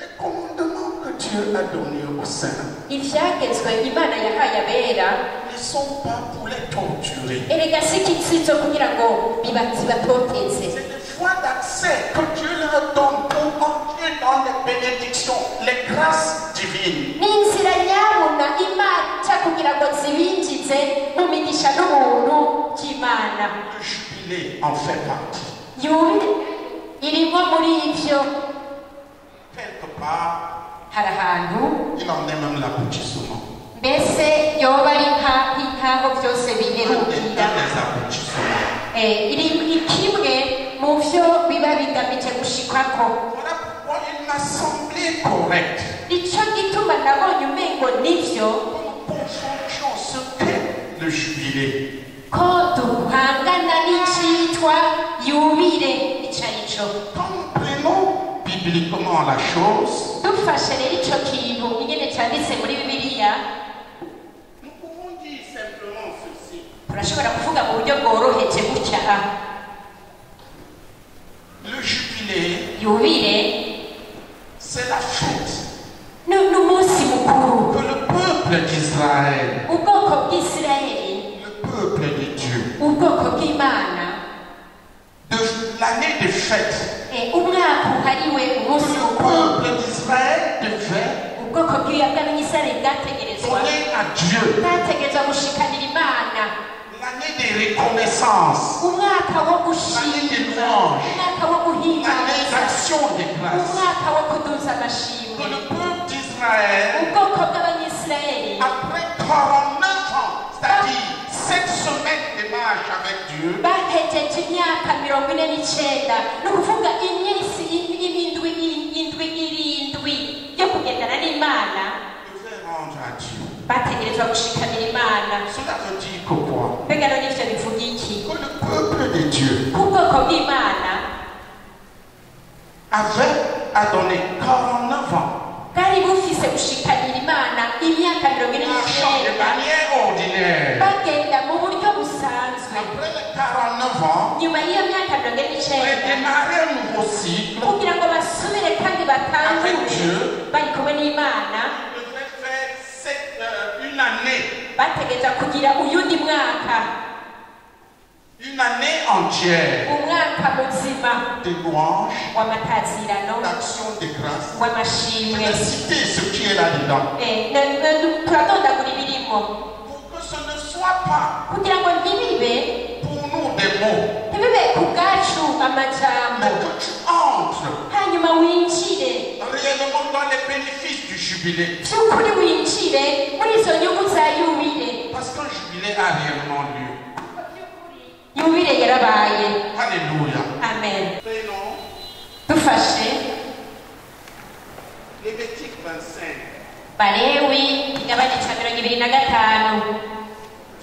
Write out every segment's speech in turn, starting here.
Les commandements que Dieu a donnés aux saints ne sont pas pour les torturer. C'est des voies d'accès que Dieu leur donne pour entrer dans les bénédictions, les grâces divines. Le jubilé en fait partie. Quelque part, il en est même l'aboutissement. Voilà pourquoi une assemblée correcte. Nous penchons ce qu'est le jubilé. Comprenons bibliquement la chose. Nous pouvons dire simplement ceci. Le jubilé, c'est la fête que le peuple d'Israël, le peuple de Dieu, de l'année de fête, que le peuple d'Israël devait donner à Dieu. L'année de reconnaissance, l'année de louange, l'année d'action de grâce. Que le peuple d'Israël, après 49 ans, c'est-à-dire 7 semaines de marche avec Dieu, devait rendre à Dieu. Cela veut dire que quoi? Que le peuple de Dieu avait à donner 49 ans. Marchant de manière ordinaire. Après les 49 ans, redémarrer un nouveau cycle avec Dieu. Une année entière de louange, d'action de grâce. Je vais citer ce qui est là-dedans. Pour que ce ne soit pas pour nous des mots, mais que tu entres réellement dans les bénéfices du jubilé. Parce qu'un jubilé a réellement lieu. Alléluia. Amen. Lévitique 25.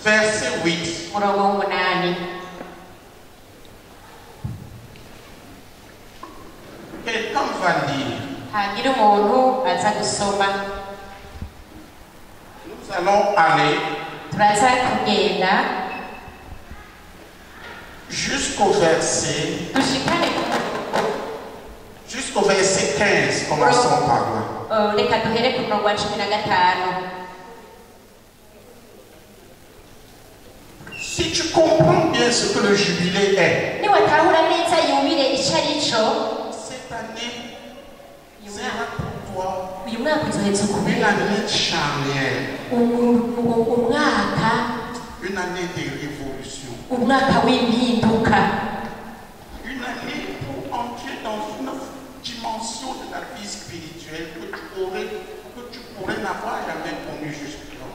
Verset 8. Quelqu'un va lire. Nous allons aller jusqu'au verset 15, commençons par là. Si tu comprends bien ce que le jubilé est, cette année sera pour toi une année charnière, une année de révolution, une année pour entrer dans une dimension de la vie spirituelle que tu pourrais n'avoir jamais connue jusque-là.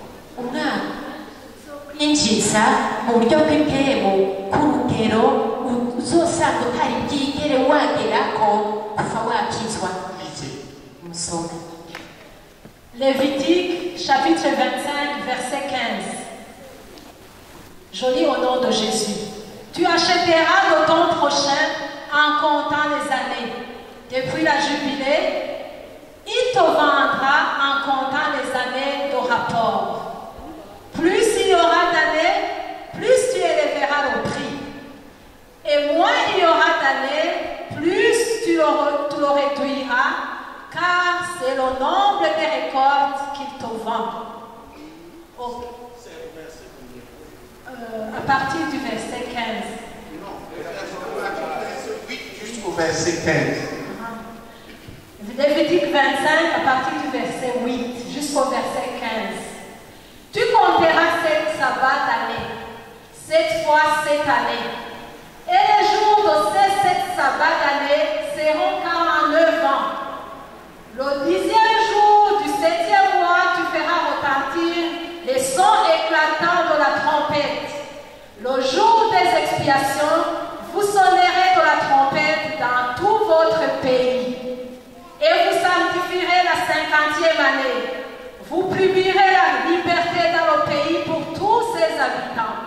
Lévitique chapitre 25 verset 15. Je lis au nom de Jésus. Tu achèteras de ton prochain en comptant les années. Depuis la jubilée, il te vendra en comptant les années de rapport. Plus il y aura d'années, plus tu élèveras le prix. Et moins il y aura d'années, plus tu le réduiras, car le nombre des récoltes qu'il te vend. À partir du verset 15. Non, verset 8 jusqu'au verset 15. Lévitique 25, à partir du verset 8 jusqu'au verset 15. Tu compteras 7 sabbats d'année, 7 fois 7 années. Et les jours de ces 7 sabbats d'année seront 49 ans. Le 10e jour du 7e mois, tu feras retentir les sons éclatants de la trompette. Le jour des expiations, vous sonnerez de la trompette dans tout votre pays. Et vous sanctifierez la 50e année. Vous publierez la liberté dans le pays pour tous ses habitants.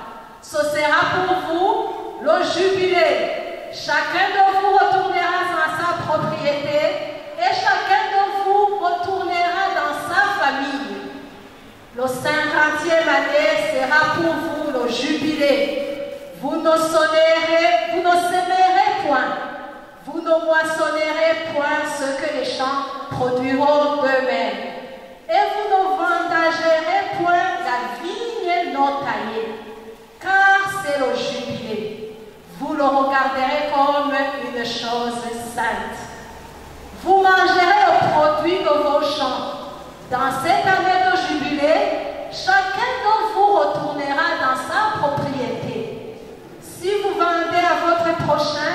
Ce sera pour vous le jubilé. Chacun de vous retournera dans sa propriété et chacun de vous retournera dans sa famille. Le 50e année sera pour vous le jubilé. Vous ne sèmerez point. Vous ne moissonnerez point ce que les champs produiront d'eux-mêmes. Et vous ne vendagerez point la vigne non taillée, car c'est le jubilé. Vous le regarderez comme une chose sainte. Vous mangerez le produit de vos champs. Dans cette année de jubilé, chacun de vous retournera dans sa propriété. Si vous vendez à votre prochain,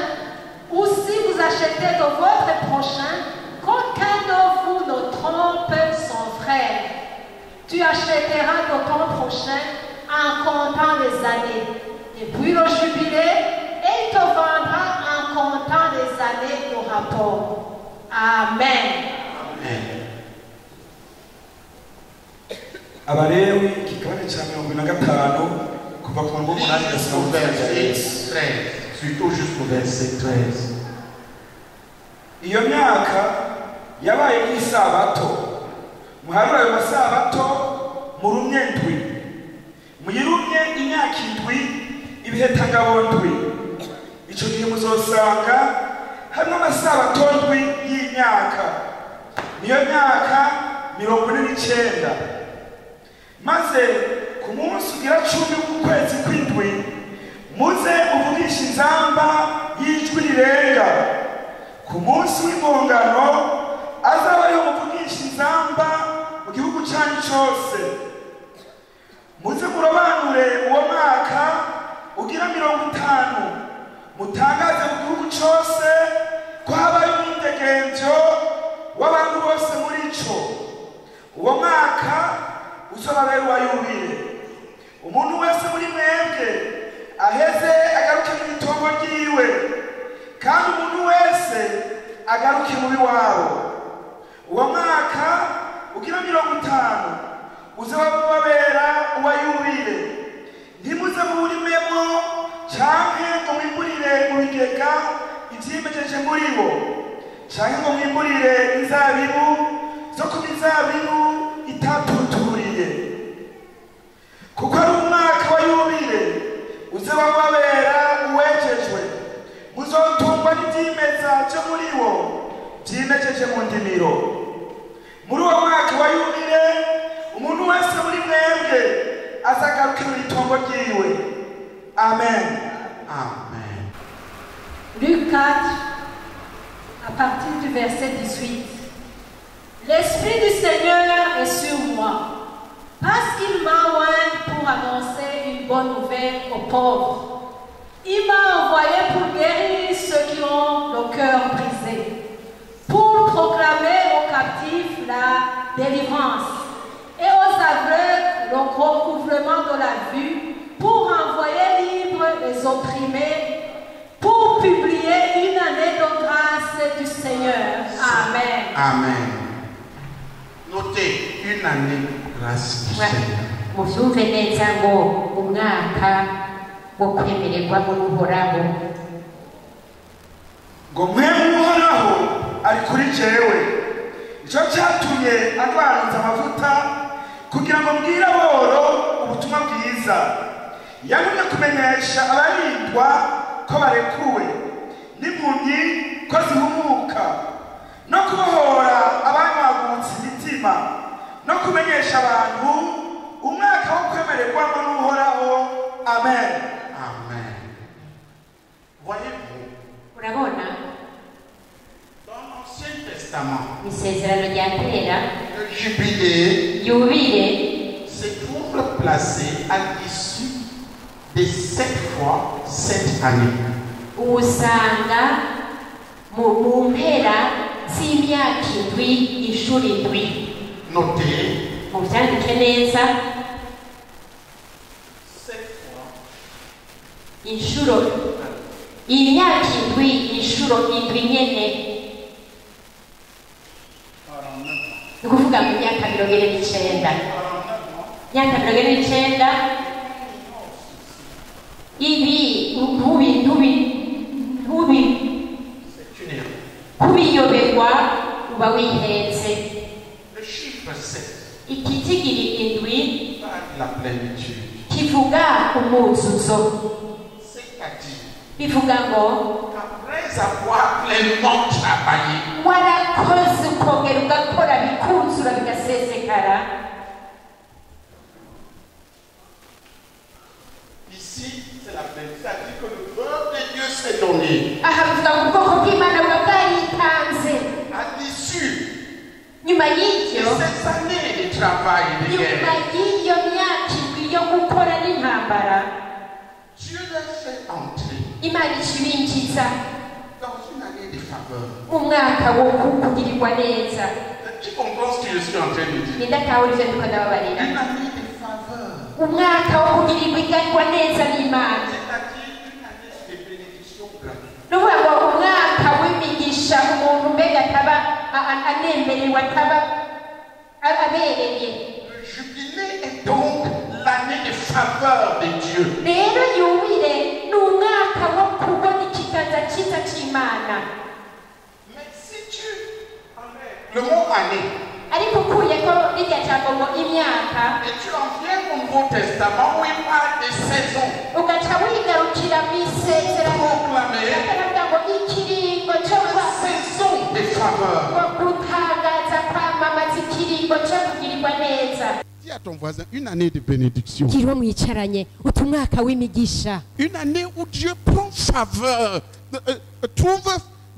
ou si vous achetez de votre prochain, qu'aucun de vous ne trompe son frère. Tu achèteras de ton prochain en comptant les années. Et puis le jubilé, et il te vendra en comptant les années de rapport. Amen. Amen. Abalewi kikabane cha 45 kuva ku murongo wa 8 Jusqu'au verset 13. Surtout jusqu'au verset 13. iyo myaka yabaye nk'isabato muharura ayo masabato murumye ndwi muyirumye imyaka indwi ibihetangabo ndwi ico gihe muzosanga harimo amasabato ndwi y'imyaka niyo myaka 49 maze ku munsi ugira 10 w'ukwezi kw'indwi muze uvugisha inzamba y'ijwi rirenga ku munsi w'impongano azaba ariho muvugisha inzamba mu gihugu cyanyu cyose muze murobanure uwo mwaka ugira 50 mutangaze mu gihugu cyose ko habaye umwidegemvyo w'abantu bose muri ico uwo mwaka uzobabera uwa yubile umuntu wese muri mwebwe aheze agaruke mu itongo ryiwe kandi umuntu wese agaruke mu biwabo uwo mwaka ugira 50 uzobabera uwa yubile ntimuze muburimemo canke ngo mwimburire mu bigega ivyimejeje muri bo canke ngo mwimburire inzabibu zo ku mizabibu itatuturiye kuko ari umwaka wa yubile uzobabera uwejejwe muzotungwa n'ivyimeza vyo muri bo vyimejeje mu ndimiro muri uwo mwaka wa yubile umuntu wese muri mwebwe azagaruke mu itongo ryiwe. Amen. Amen. Luc 4, à partir du verset 18. L'Esprit du Seigneur est sur moi, parce qu'il m'a oint pour annoncer une bonne nouvelle aux pauvres. Il m'a envoyé pour guérir ceux qui ont le cœur brisé, pour proclamer aux captifs la délivrance et aux aveugles le recouvrement de la vue, pour envoyer libres les opprimés, pour publier une année de grâce du Seigneur. Amen. Amen. Notez, une année de grâce du Seigneur. mubyumve neza ngo umwaka wo kwemererwa n'uhoraho ngo mwemwe uhoraho ari kuri jewe icyo cyatumye arwaruza amavuta kugira ngo mbwire aboro ubutumwa bwiza yagumye kumenyesha abarindwa ko barekuwe n'impumyi ko zihumuka no kubohora abanyagutse no kumenyesha abantu umwaka wo kwemererwamo n'uhoraho. Amen. Amen. Voyez-vous, urabona dans l'Ancien Testament, isezerano rya kera le jubilé yubile se trouve placé à l'issue de 7 fois 7 années. usanga mu mpera z'imyaka indwi inshuro indwi. Notez, mubyandike neza 7 fois inshuro imyaka indwi inshuro indwi nyene 49 ni ukuvuga mu myaka 49 myaka 49 ibi C'est une erreur. kubiyoberwa uba wihetse. Le chiffre 7 ikitigiri indwi parle de la plénitude. kivuga umuzuzo, C'est-à-dire bivuga ngo qu'après avoir pleinement travaillé, warakoze ukongera ugakora bikuzura bigasesekara. ici, c'est la plénitude. C'est-à-dire que le peuple de Dieu s'est donné aha bivuga ngo ubwoko bw'Imana buba bwaritanze à l'issue nyuma de y'ibyo, ces années de travail et de nyuma guerre. y'iyo myaka indwi yo gukora n'intambara, Dieu les fait entrer Imana ikibinjiza dans une année de faveur. umwaka wo kugirirwa neza. Tu comprends ce que je suis en train de dire? nindatahure ivyo ndiko ndababarira, Une année de faveur. umwaka wo kugirirwa iganirwa neza n'Imana. C'est-à-dire une année de bénédiction gratuite. nuvuga ngo umwaka w'imigisha umuntu mbega ataba anemerewe, ataba abereye. Le jubilé est donc l'année de faveur de Dieu. rero yubile ni umwaka wo kubona ikiganza cyiza cy'Imana. Mais si tu enlèves le mot année ariko ukuyeko rirya jambo ngo imyaka, et tu en viens au Nouveau Testament où il parle des saisons, ugaca wigarukira mu isezerano proclamer akaravuga ngo ikiringo cyo la saison de faveur. gutangaza kwamamaza ikiringo cyo kugirirwa neza. Dis à ton voisin, une année de bénédiction. Kiriho mwicaranye uti umwaka w'imigisha, Une année où Dieu prend faveur,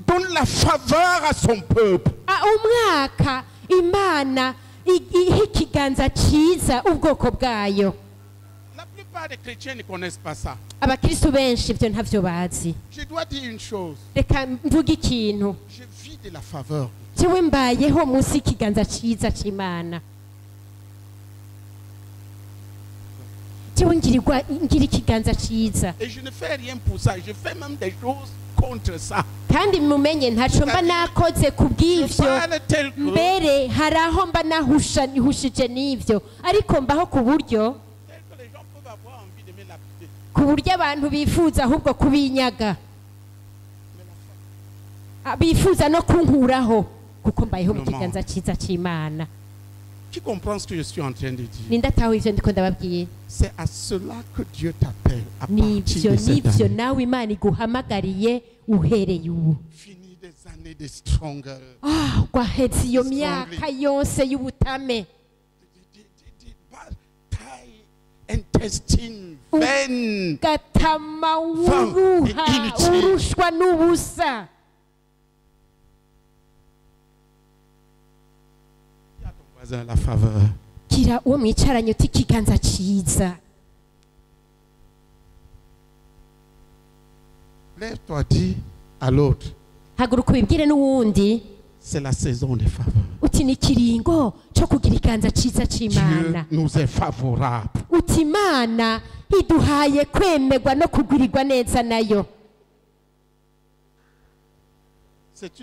donne la faveur à son peuple. umwaka Imana iha ikiganza cyiza ubwoko bwayo. La plupart des chrétiens ne connaissent pas ça. Abakristo benshi ibyo ntavyo bazi. Je dois dire une chose, Reka mvuge ikintu, je vis de la faveur. jewe mbayeho munsi y'ikiganza cyiza cy'Imana. Jewe ngira ikiganza cyiza, Et je ne fais rien pour ça, je fais même des choses contre ça. kandi mumenye ntacyo mba nakoze ku Je bw'ivyo, parle tel que, mbere hari aho mba nahushije n'ivyo, ariko mbaho ku buryo les gens peuvent avoir envie de me lapider. ku buryo abantu bifuza ahubwo kubinyaga, bifuza no kunkuraho kuko mbayeho mu kiganza cyiza cy'Imana. Qui comprend ce que je suis en train de dire? Nindataho ivyo ndiko ndababwiye. C'est à cela que Dieu t'appelle à Nivyo partir de cette nivyo année. nawe Imana iguhamagariye uhereye ubu. Fini des années de struggle. Gwahetse iyo myaka yose y'ubutame, Taille, intestine, veine. gatama wuruha, inutile. urushwa n'ubusa. Dis à ton voisin la faveur. Gira uwo mwicaranye uti ikiganza cyiza. Lève-toi, dis à l'autre, Haguruka ubibwire n'uwundi c'est la saison des faveurs. uti ni ikiringo cyo kugira ikiganza cyiza Dieu cy'Imana. nous est favorable. Uti Imana iduhaye kwemerwa no kugurirwa neza nayo. C'est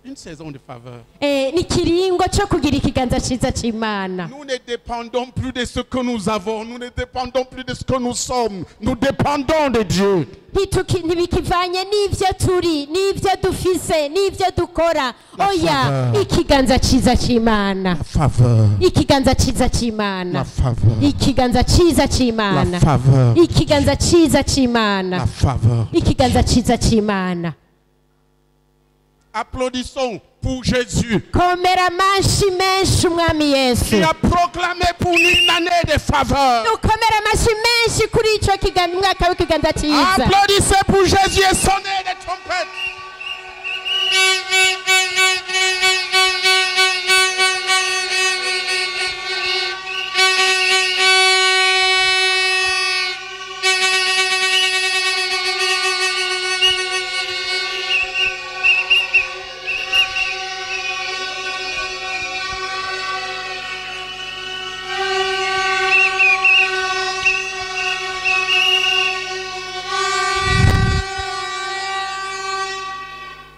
une saison de faveur. Ni ikiringo cyo kugira ikiganza cyiza cy'Imana. Nous ne dépendons plus de ce que nous avons. Nous ne dépendons plus de ce que nous sommes. Nous dépendons de Dieu. Ntibikivanye n'ivyo turi, n'ivyo dufise, n'ivyo dukora. La Oya, faveur. ikiganza cyiza cy'Imana. La faveur. Ikiganza cyiza La cy'Imana. faveur. Ikiganza cyiza La cy'Imana. faveur. Ikiganza cyiza cy'Imana. La faveur. Ikiganza cyiza cy'Imana. Applaudissons pour Jésus. komera amashyi menshi umwami yesu Qui a proclamé pour nous une année de faveur. dukomera amashyi menshi kuri icyo kiganza umwaka w'ikiganza cyiza Applaudissez pour Jésus et sonnez les trompettes.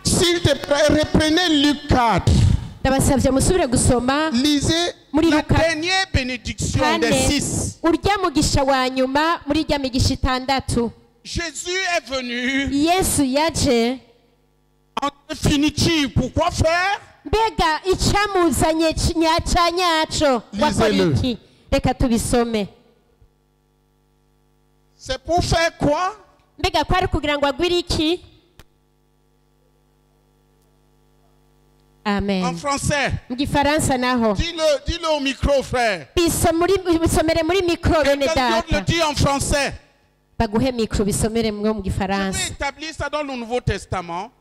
S'il te plaît, reprenez Luc 4. ndabasabye musubire gusoma Lisez Muri la Luka dernière bénédiction des kane 6. urya mugisha wa nyuma muri rya migisha itandatu Jésus est venu yesu yaje en définitive. Pourquoi faire? mbega icyamuzanye nyaca nyaco wakora Lisez-le. iki reka tubisome C'est pour faire quoi? mbega kwari kugira ngo agwire iki En amen français. mu gifaransa naho Dis-le au micro, frère. bisomere muri mikoro bene Quelqu'un d'autre le data dit en français. baguhe mikoro bisomere mwo mu Je gifaransa vais établir ça dans le Nouveau Testament,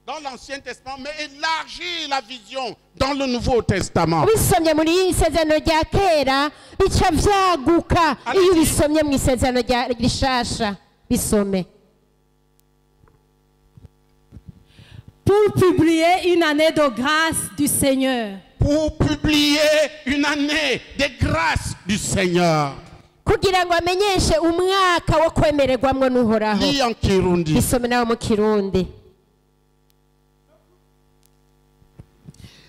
dans l'Ancien Testament, mais élargir la vision dans le Nouveau Testament. ubisomye muri isezerano rya kera bica vyaguka iyo ubisomye mu isezerano rishasha bisome Pour publier une année de grâce du Seigneur. Pour publier une année de grâce du Seigneur. kugira ngo amenyeshe umwaka wo kwemererwamwo n'uhoraho Lis en Kirundi. bisome nawe mu kirundi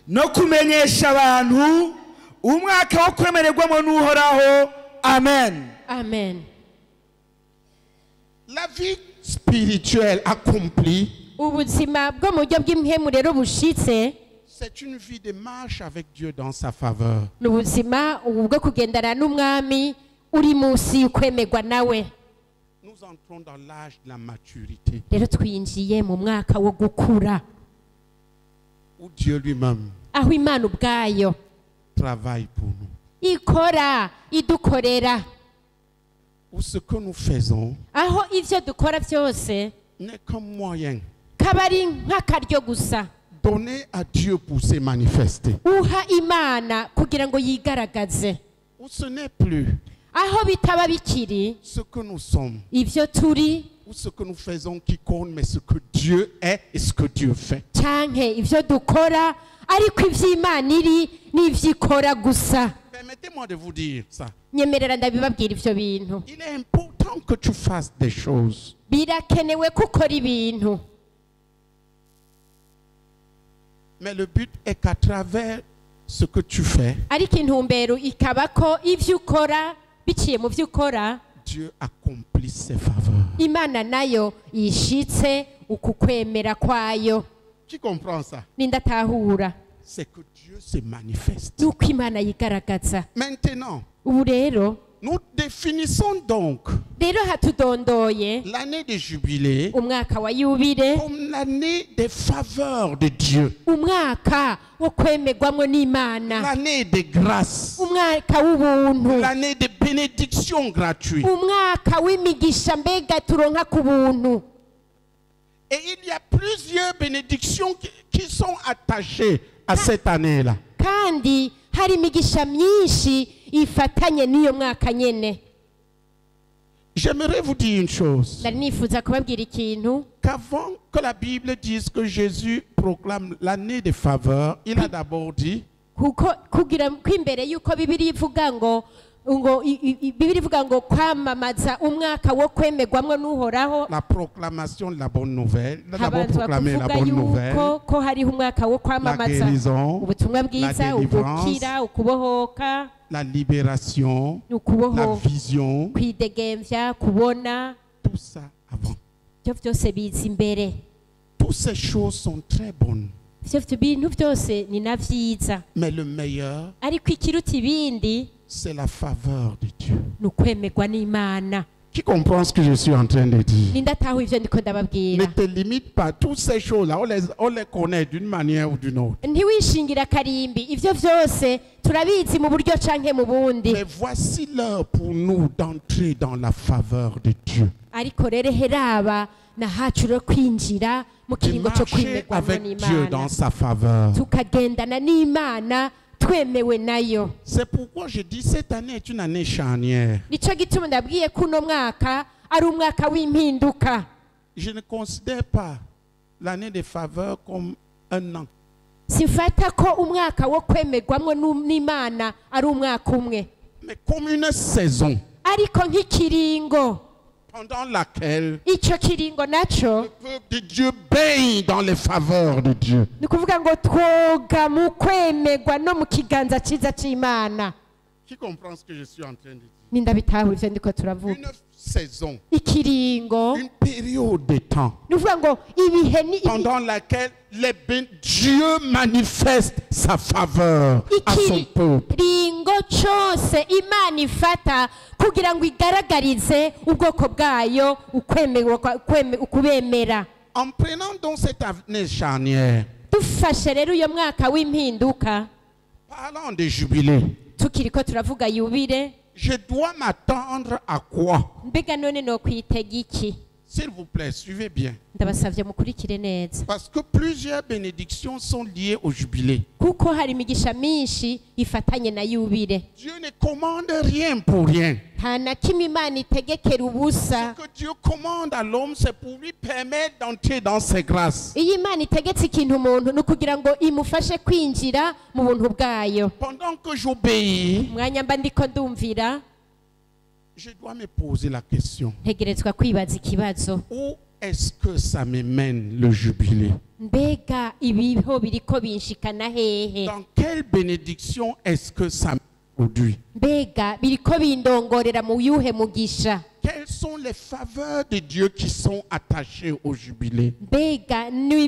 no kumenyesha abantu umwaka wo kwemererwamo n'uhoraho amen. amen La vie spirituelle accomplie, ubuzima bwo mu buryo bw'impemu rero bushitse c'est une vie de marche avec Dieu dans sa faveur. ni ubuzima ubu bwo kugendana n'umwami uri munsi y'ukwemerwa nawe Nous entrons dans l'âge de la maturité, rero twinjiye mu mwaka wo gukura où Dieu lui-même aho imana ubwayo travaille pour nous. ikora idukorera Où ce que nous faisons aho ivyo dukora byose n'est qu'un moyen kaba ari nk'akaryo gusa donné à Dieu pour se manifester. uha imana kugira ngo yigaragaze Où ce n'est plus aho bitaba bikiri ce que nous sommes, ivyo turi ou ce que nous faisons qui compte, mais ce que Dieu est et ce que Dieu fait. canke ivyo dukora ariko ivy'imana iri n'ivyo ikora gusa Permettez-moi de vous dire ça. nyemerera ndabibabwira ivyo bintu Il est important que tu fasses des choses. birakenewe ko ukora ibintu Mais le but est qu'à travers ce que tu fais, ariko intumbero ikaba ko ivyo ukora biciye mu vyo ukora Dieu accomplisse ses faveurs. imana nayo yishitse uku kwemera kwayo Qui comprend ça? nindatahura C'est que Dieu se manifeste. nuko imana yigaragaza Maintenant, ubu rero nous définissons donc rero hatudondoye l'année de jubilé umwaka wa yubile comme l'année des faveurs de Dieu, umwaka wo kwemerwamwo n'imana l'année de grâce, umwaka w'ubuntu l'année de bénédiction gratuite. umwaka w'imigisha mbega turonka ku buntu Et il y a plusieurs bénédictions qui sont attachées à cette année-là. kandi hari imigisha myinshi ifatanye n'iyo mwaka nyene J'aimerais vous dire une chose. nari nifuza kubabwira ikintu Qu'avant que la Bible dise que Jésus proclame l'année des faveurs, il a d'abord dit kuko kugira ko imbere yuko bibiri ivuga ngo bibiri ivuga ngo kwamamaza umwaka wo kwemerwamwo n'uhoraho la proclamation de la bonne nouvelle. Il a d'abord habanzwa proclamé la kuvuga bonne nouvelle, yuko ko hariho umwaka wo la kwamamaza guérison, ubutumwa bwiza la délivrance, ugukira ukubohoka la libération, la ukubohoka vision, kwidegemvya kubona tout ça avant. byo byose biza imbere Toutes ces choses sont très bonnes. ivyo bintu byose ni na vyiza Mais le meilleur, ariko ikiruta ibindi c'est la faveur de Dieu. ni ukwemerwa n'imana Qui comprend ce que je suis en train de dire? ninde atahuye ivyo ndiko Ne ndababwira te limite pas. Toutes ces choses-là, on les connaît d'une manière ou d'une autre. ntiwishingira karimbi ivyo vyose turabizi mu buryo canke mu bundi Mais voici l'heure pour nous d'entrer dans la faveur de Dieu. ariko rero heraba na hacu rero kwinjira mu De kiringo co marcher kwemerwamo avec Dieu dans n'imana sa faveur. tukagendana n'imana twemewe nayo C'est pourquoi je dis cette année est une année charnière. nico gituma ndabwiye ko uno mwaka ari umwaka w'impinduka Je ne considère pas l'année de faveur comme un an. simfata ko umwaka wo kwemerwamo n'imana ari umwaka umwe Mais comme une saison ariko nk'ikiringo pendant laquelle ico kiringo naco le peuple de Dieu baigne dans les faveurs de Dieu. ni ukuvuga ngo twoga mu kwemerwa no mu kiganza ciza c'imana Qui comprend ce que je suis en train de dire? nindabitahura ivyo ndiko turavuga Une saison, ikiringo une période de temps ni ukuvuga ngo ibihe ni pendant laquelle Dieu manifeste sa faveur à son peuple. ikiringo cose imana ifata kugira ngo igaragarize ubwoko bwayo ukubemera En prenant donc cette année charnière, dufashe rero uyo mwaka w'impinduka parlant de jubilé, tukiriko turavuga yubire je dois m'attendre à quoi? mbega none nokwitega iki S'il vous plaît, suivez bien. ndabasavye mukurikire neza Parce que plusieurs bénédictions sont liées au jubilé. kuko hari imigisha myinshi ifatanye na yubire Dieu ne commande rien pour rien. nta na kimwe imana itegekera ubusa Ce que Dieu commande à l'homme, c'est pour lui permettre d'entrer dans ses grâces. iyo imana itegetse ikintu umuntu ni ukugira ngo imufashe kwinjira mu buntu bwayo Pendant que j'obéis, umwanya mba ndiko ndumvira je dois me poser la question. ntegerezwa kwibaza ikibazo Où est-ce que ça me mène le jubilé? mbega ibiho biriko binshikana hehe Dans quelle bénédiction est-ce que ça me produit? mbega biriko bindongorera mu yuhe mugisha Quelles sont les faveurs de Dieu qui sont attachées au jubilé? mbega ni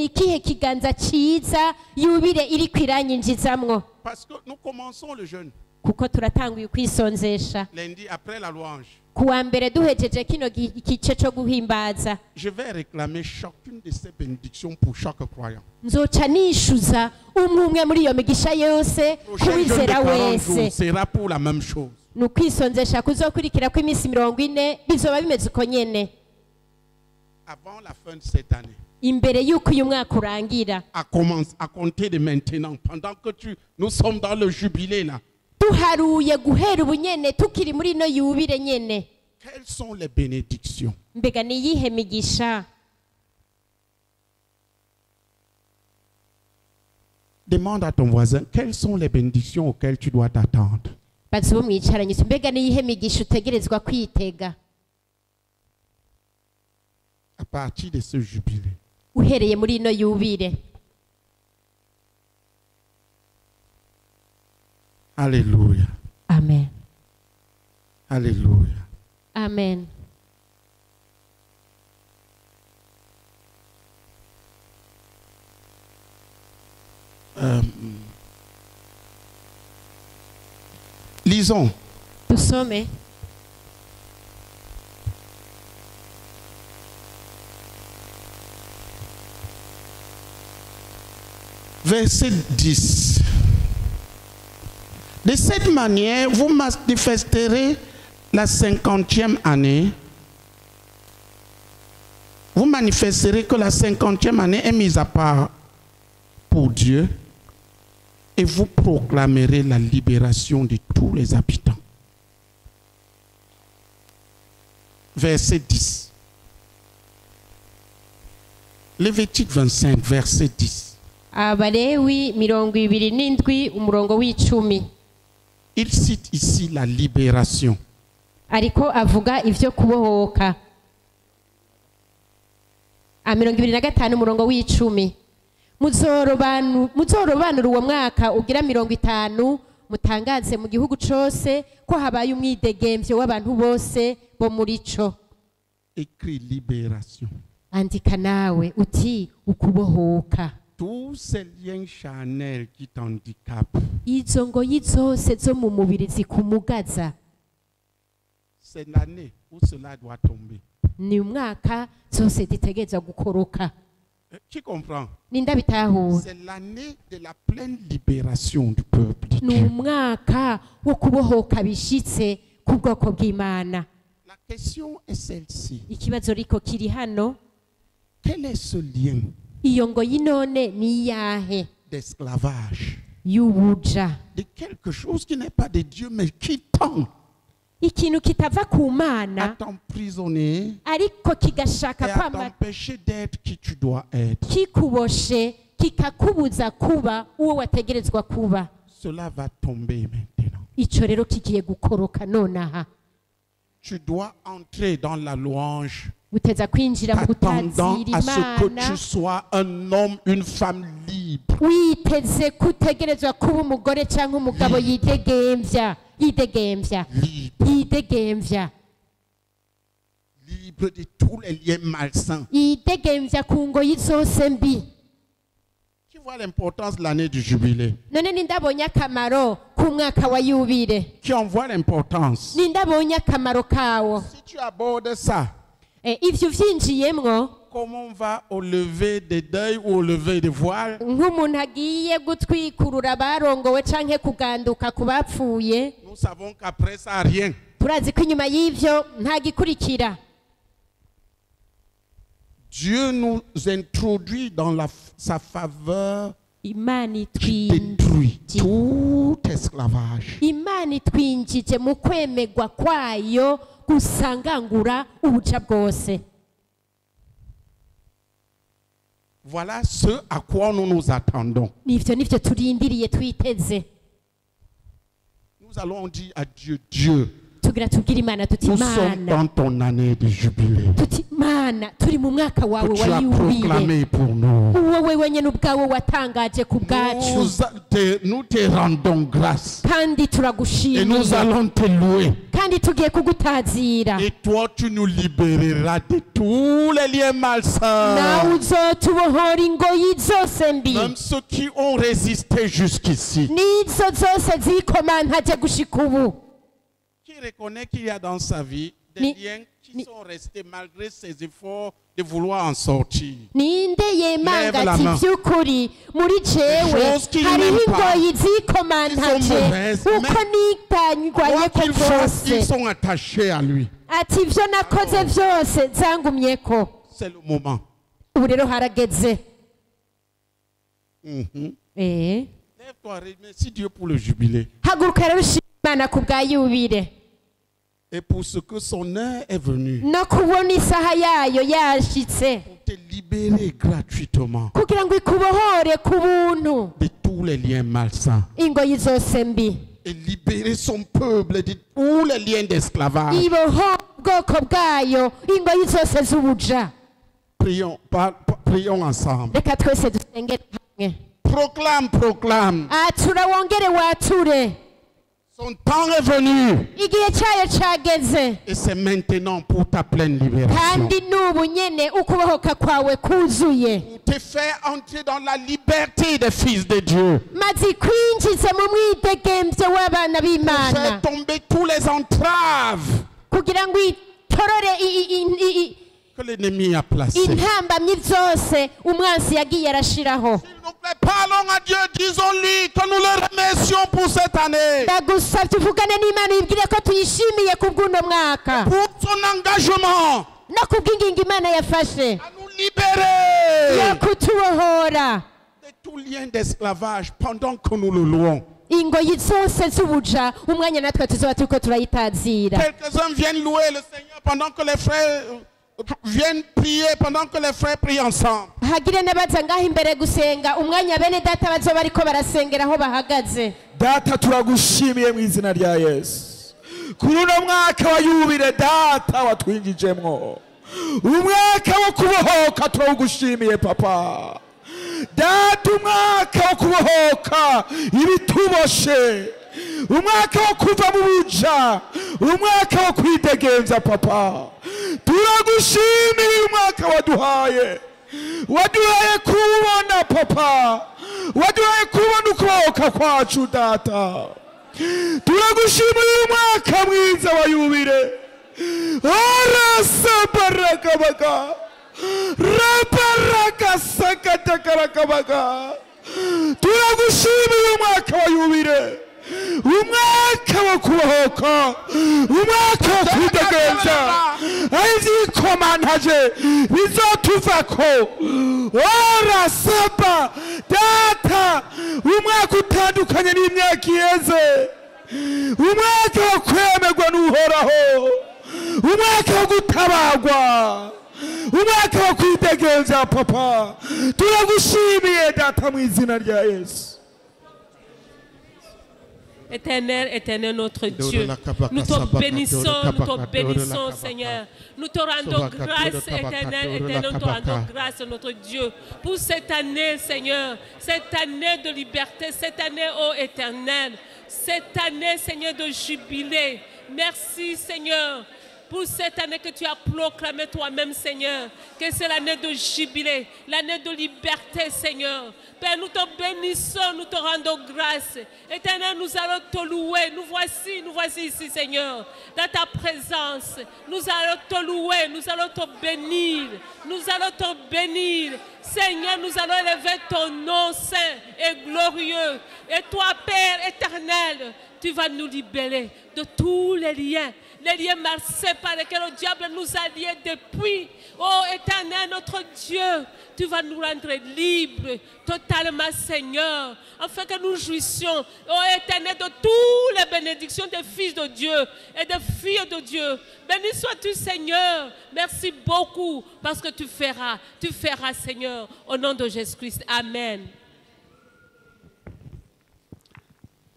ikihe kiganza ciza yubire iriko iranyinjizamwo Parce que nous commençons le jeûne kuko turatanguye kwisonzesha lundi après la louange. kuwa mbere duhejeje kino gice co guhimbaza Je vais réclamer chacune de ces bénédictions pour chaque croyant. nzoca nishuza umwe muri iyo migisha yose Prochain jeûne de kuwizera 40 jours wese sera pour la même chose. ni ukwisonzesha kuzokurikira kw'iminsi 40 bizoba bimeze uko nyene Avant la fin de cette année. imbere y'uko uyu mwaka urangira À compter de maintenant, pendant que nous sommes dans le jubilé là. duharuye guhera ubu nyene tukiri muri ino yubire nyene Quelles sont les bénédictions? mbega ni iyihe migisha Demande à ton voisin, quelles sont les bénédictions auxquelles tu dois t'attendre? bazi bo mwicaranye uti mbega ni iyihe migisha utegerezwa kwitega À partir de ce jubilé. uhereye muri ino yubire Alléluia. amen Alléluia. amen Lisons. dusome Verset 10. De cette manière, vous manifesterez la 50e année. Vous manifesterez que la 50e année est mise à part pour Dieu et vous proclamerez la libération de tous les habitants. Verset 10. Lévitique 25, verset 10. abalewi 27 umurongo w'icumi Il cite ici la libération. ariko avuga ivyo kubohoka 25 umurongo w'icumi muzorobanura uwo mwaka ugira 50 mutangaze mu gihugu cose ko habaye umwidegemvyo w'abantu bose bo muri co Écrit libération. andika nawe uti ukubohoka Tous ces liens charnels qui t'handicapent, izo ngoyi zose zo mu mubiri zikumugaza c'est l'année où cela doit tomber. ni umwaka zose zitegerezwa gukoroka. Qui comprend? Ninda bitahura. C'est l'année de la pleine libération du peuple de Ni Dieu. umwaka wo kubohoka bishitse ku bwoko bw'Imana. La question est celle-ci. Ikibazo riko kiri hano, Quel est ce lien iyo ngo y'inone ni iyahe d'esclavage? y'ubuja, De quelque chose qui n'est pas de Dieu, mais qui tend ikintu kitava ku à Mana t'emprisonner ariko et kigashaka à kwama t'empêcher d'être qui tu dois être. kikuboshe kikakubuza kuba uwo wategerezwa kuba. Cela va tomber maintenant. Ico rero kigiye gukoroka nonaha. Tu dois entrer dans la louange, Uteza kwinjira mu attendant gutazira à ce que Imana, tu sois un homme, une femme libre. witeze kutegerezwa kuba umugore cyangwa umugabo yidegemvya Libre. Libre de tous les liens malsains. yidegemvya ku ngoyi zose mbi. Qui voit l'importance de l'année du jubilé? None nindabonye akamaro ku mwaka wa yubile, Qui en voit l'importance? nindabonye akamaro kawo. Si tu abordes ça, Ivyo vyinjiyemwo comment on va au lever des deuils ou au lever des voiles? nk'umuntu agiye gutwikurura barongowe canke kuganduka ku bapfuye, Nous savons qu'après ça, rien. turazi ko inyuma y'ivyo nta gikurikira. Dieu nous introduit dans sa faveur Imana qui détruit itwinjije tout esclavage. Imana itwinjije mu kwemegwa kwayo gusangangura ubuca bwose. Voilà ce à quoi nous nous attendons. Nivyo turindiriye twiteze. Nous allons dire à Dieu, Dieu, Tugira tubwire Imana tuti nous sommes Mana, dans ton année de jubilé tuti Mana, turi mu mwaka wawe que tu wa as yubile, proclamé pour nous. wowe wenyene ubwawe watangaje ku bwacu, Nous te rendons grâce kandi et nous turagushimiye, allons te louer. kandi tugiye kugutazira. Et toi, tu nous libéreras de tous les liens malsains. Nawe uzotubohora ingoyi zose mbi, Même ceux qui ont résisté jusqu'ici. nizo zose zikomantaje gushika ubu. Qui reconnaît qu'il y a dans sa vie des Ni- liens qui ni- sont restés malgré ses efforts de vouloir en sortir. Ninde yemanga Lève la ati main. by'ukuri muri jewe Choses qu'il hariho n'aime pas. ingoyi Ils sont zikomantaje mauvaises, uko nitanywaye Quoi ko qu'ils fassent, ils byose, sont attachés à lui. ati ibyo nakoze byose zangumyeko. C'est le moment. Ubu rero harageze. Mhm. Lève-toi, remercie Dieu pour le jubilé haguruka rero ushima Imana ku bwa yubile et pour ce que son heure est venue no kubona isaha yayo yashitse pour te libérer gratuitement kugira ngo ikubohore ku buntu de tous les liens malsains ingoyi zose mbi, et libérer son peuple de tous les liens d'esclavage. ibohora ubwoko bwayo ingoyi zose z'ubuja. Prions ensemble. Reka twese dusengere hamwe. Proclame. Atura wongere wature, Son temps est venu igihe cyayo cyageze, et c'est maintenant pour ta pleine libération. kandi n'ubu nyene ukubohoka kwawe kuzuye, Pour te faire entrer dans la liberté des fils de Dieu. maze kwinjize mu mwidegemvyo w'abana Pour b'Imana, faire tomber tous les entraves kugira ngo itorore que l'ennemi a placées. intambamyi zose umwansi yagiye arashiraho. S'il nous plaît, parlons à Dieu, disons-lui que nous le remercions pour cette année, Ndagusavye uvugane n'Imana uyibwire ko tuyishimiye ku bw'uno mwaka pour son engagement no ku bw'ingingo Imana yafashe à nous libérer yo kutubohora de tout lien d'esclavage pendant que nous le louons. ingoyi zose z'ubuja umwanya natwe tuzoba turiko turayitazira. Quelques-uns viennent louer le Seigneur pendant que les frères viennent prier, pendant que les frères prient ensemble. hagire n'abaza ngaho imbere gusenga umwanya bene data bazoba bariko barasengera aho bahagaze. data turagushimiye mu izina rya yesu kuri uno mwaka wa yubile data watwinjijemwo umwaka wo kubohoka turawugushimiye papa data, umwaka wo kubohoka ibituboshe, umwaka wo kuva mu buja, umwaka wo kwidegenza papa, turagushimiye umwaka waduhaye kubona papa, waduhaye kubona ukubohoka kwacu data, turagushimiye umwaka mwiza wa yubile, Arasabarakabaga. Rabaraka sakatakarabaga. Turagushimiye umwaka wa yubile. Umwaka wa kubahoka. Umwaka wa kwidegenza. Aizikomantaje bizotuvako. Arasaba data. Umwaka utandukanye n'imyaka iheze. Umwaka wo kwemerwa n'uhoraho. Umwaka wo gutabagwa. Umwaka wo kwidegenza papa. Turagushimiye data mu izina rya Yesu. Éternel, éternel notre Dieu, nous te bénissons, Seigneur. Nous te rendons grâce, éternel, éternel, nous te rendons grâce, notre Dieu, pour cette année, Seigneur, cette année de liberté, cette année, ô éternel, cette année, Seigneur, de jubilé. Merci, Seigneur, pour cette année que tu as proclamé toi-même, Seigneur, que c'est l'année de jubilé, l'année de liberté, Seigneur. Père, nous te bénissons, nous te rendons grâce. Éternel, nous allons te louer. Nous voici ici, Seigneur, dans ta présence. Nous allons te louer, nous allons te bénir. Nous allons te bénir. Seigneur, nous allons élever ton nom saint et glorieux. Et toi, Père éternel, tu vas nous libérer de tous les liens malsains par lesquels le diable nous a liés depuis. Oh éternel, notre Dieu, tu vas nous rendre libres totalement, Seigneur, afin que nous jouissions, oh éternel, de toutes les bénédictions des fils de Dieu et des filles de Dieu. Béni sois-tu, Seigneur. Merci beaucoup parce que tu feras, Seigneur, au nom de Jésus-Christ. Amen.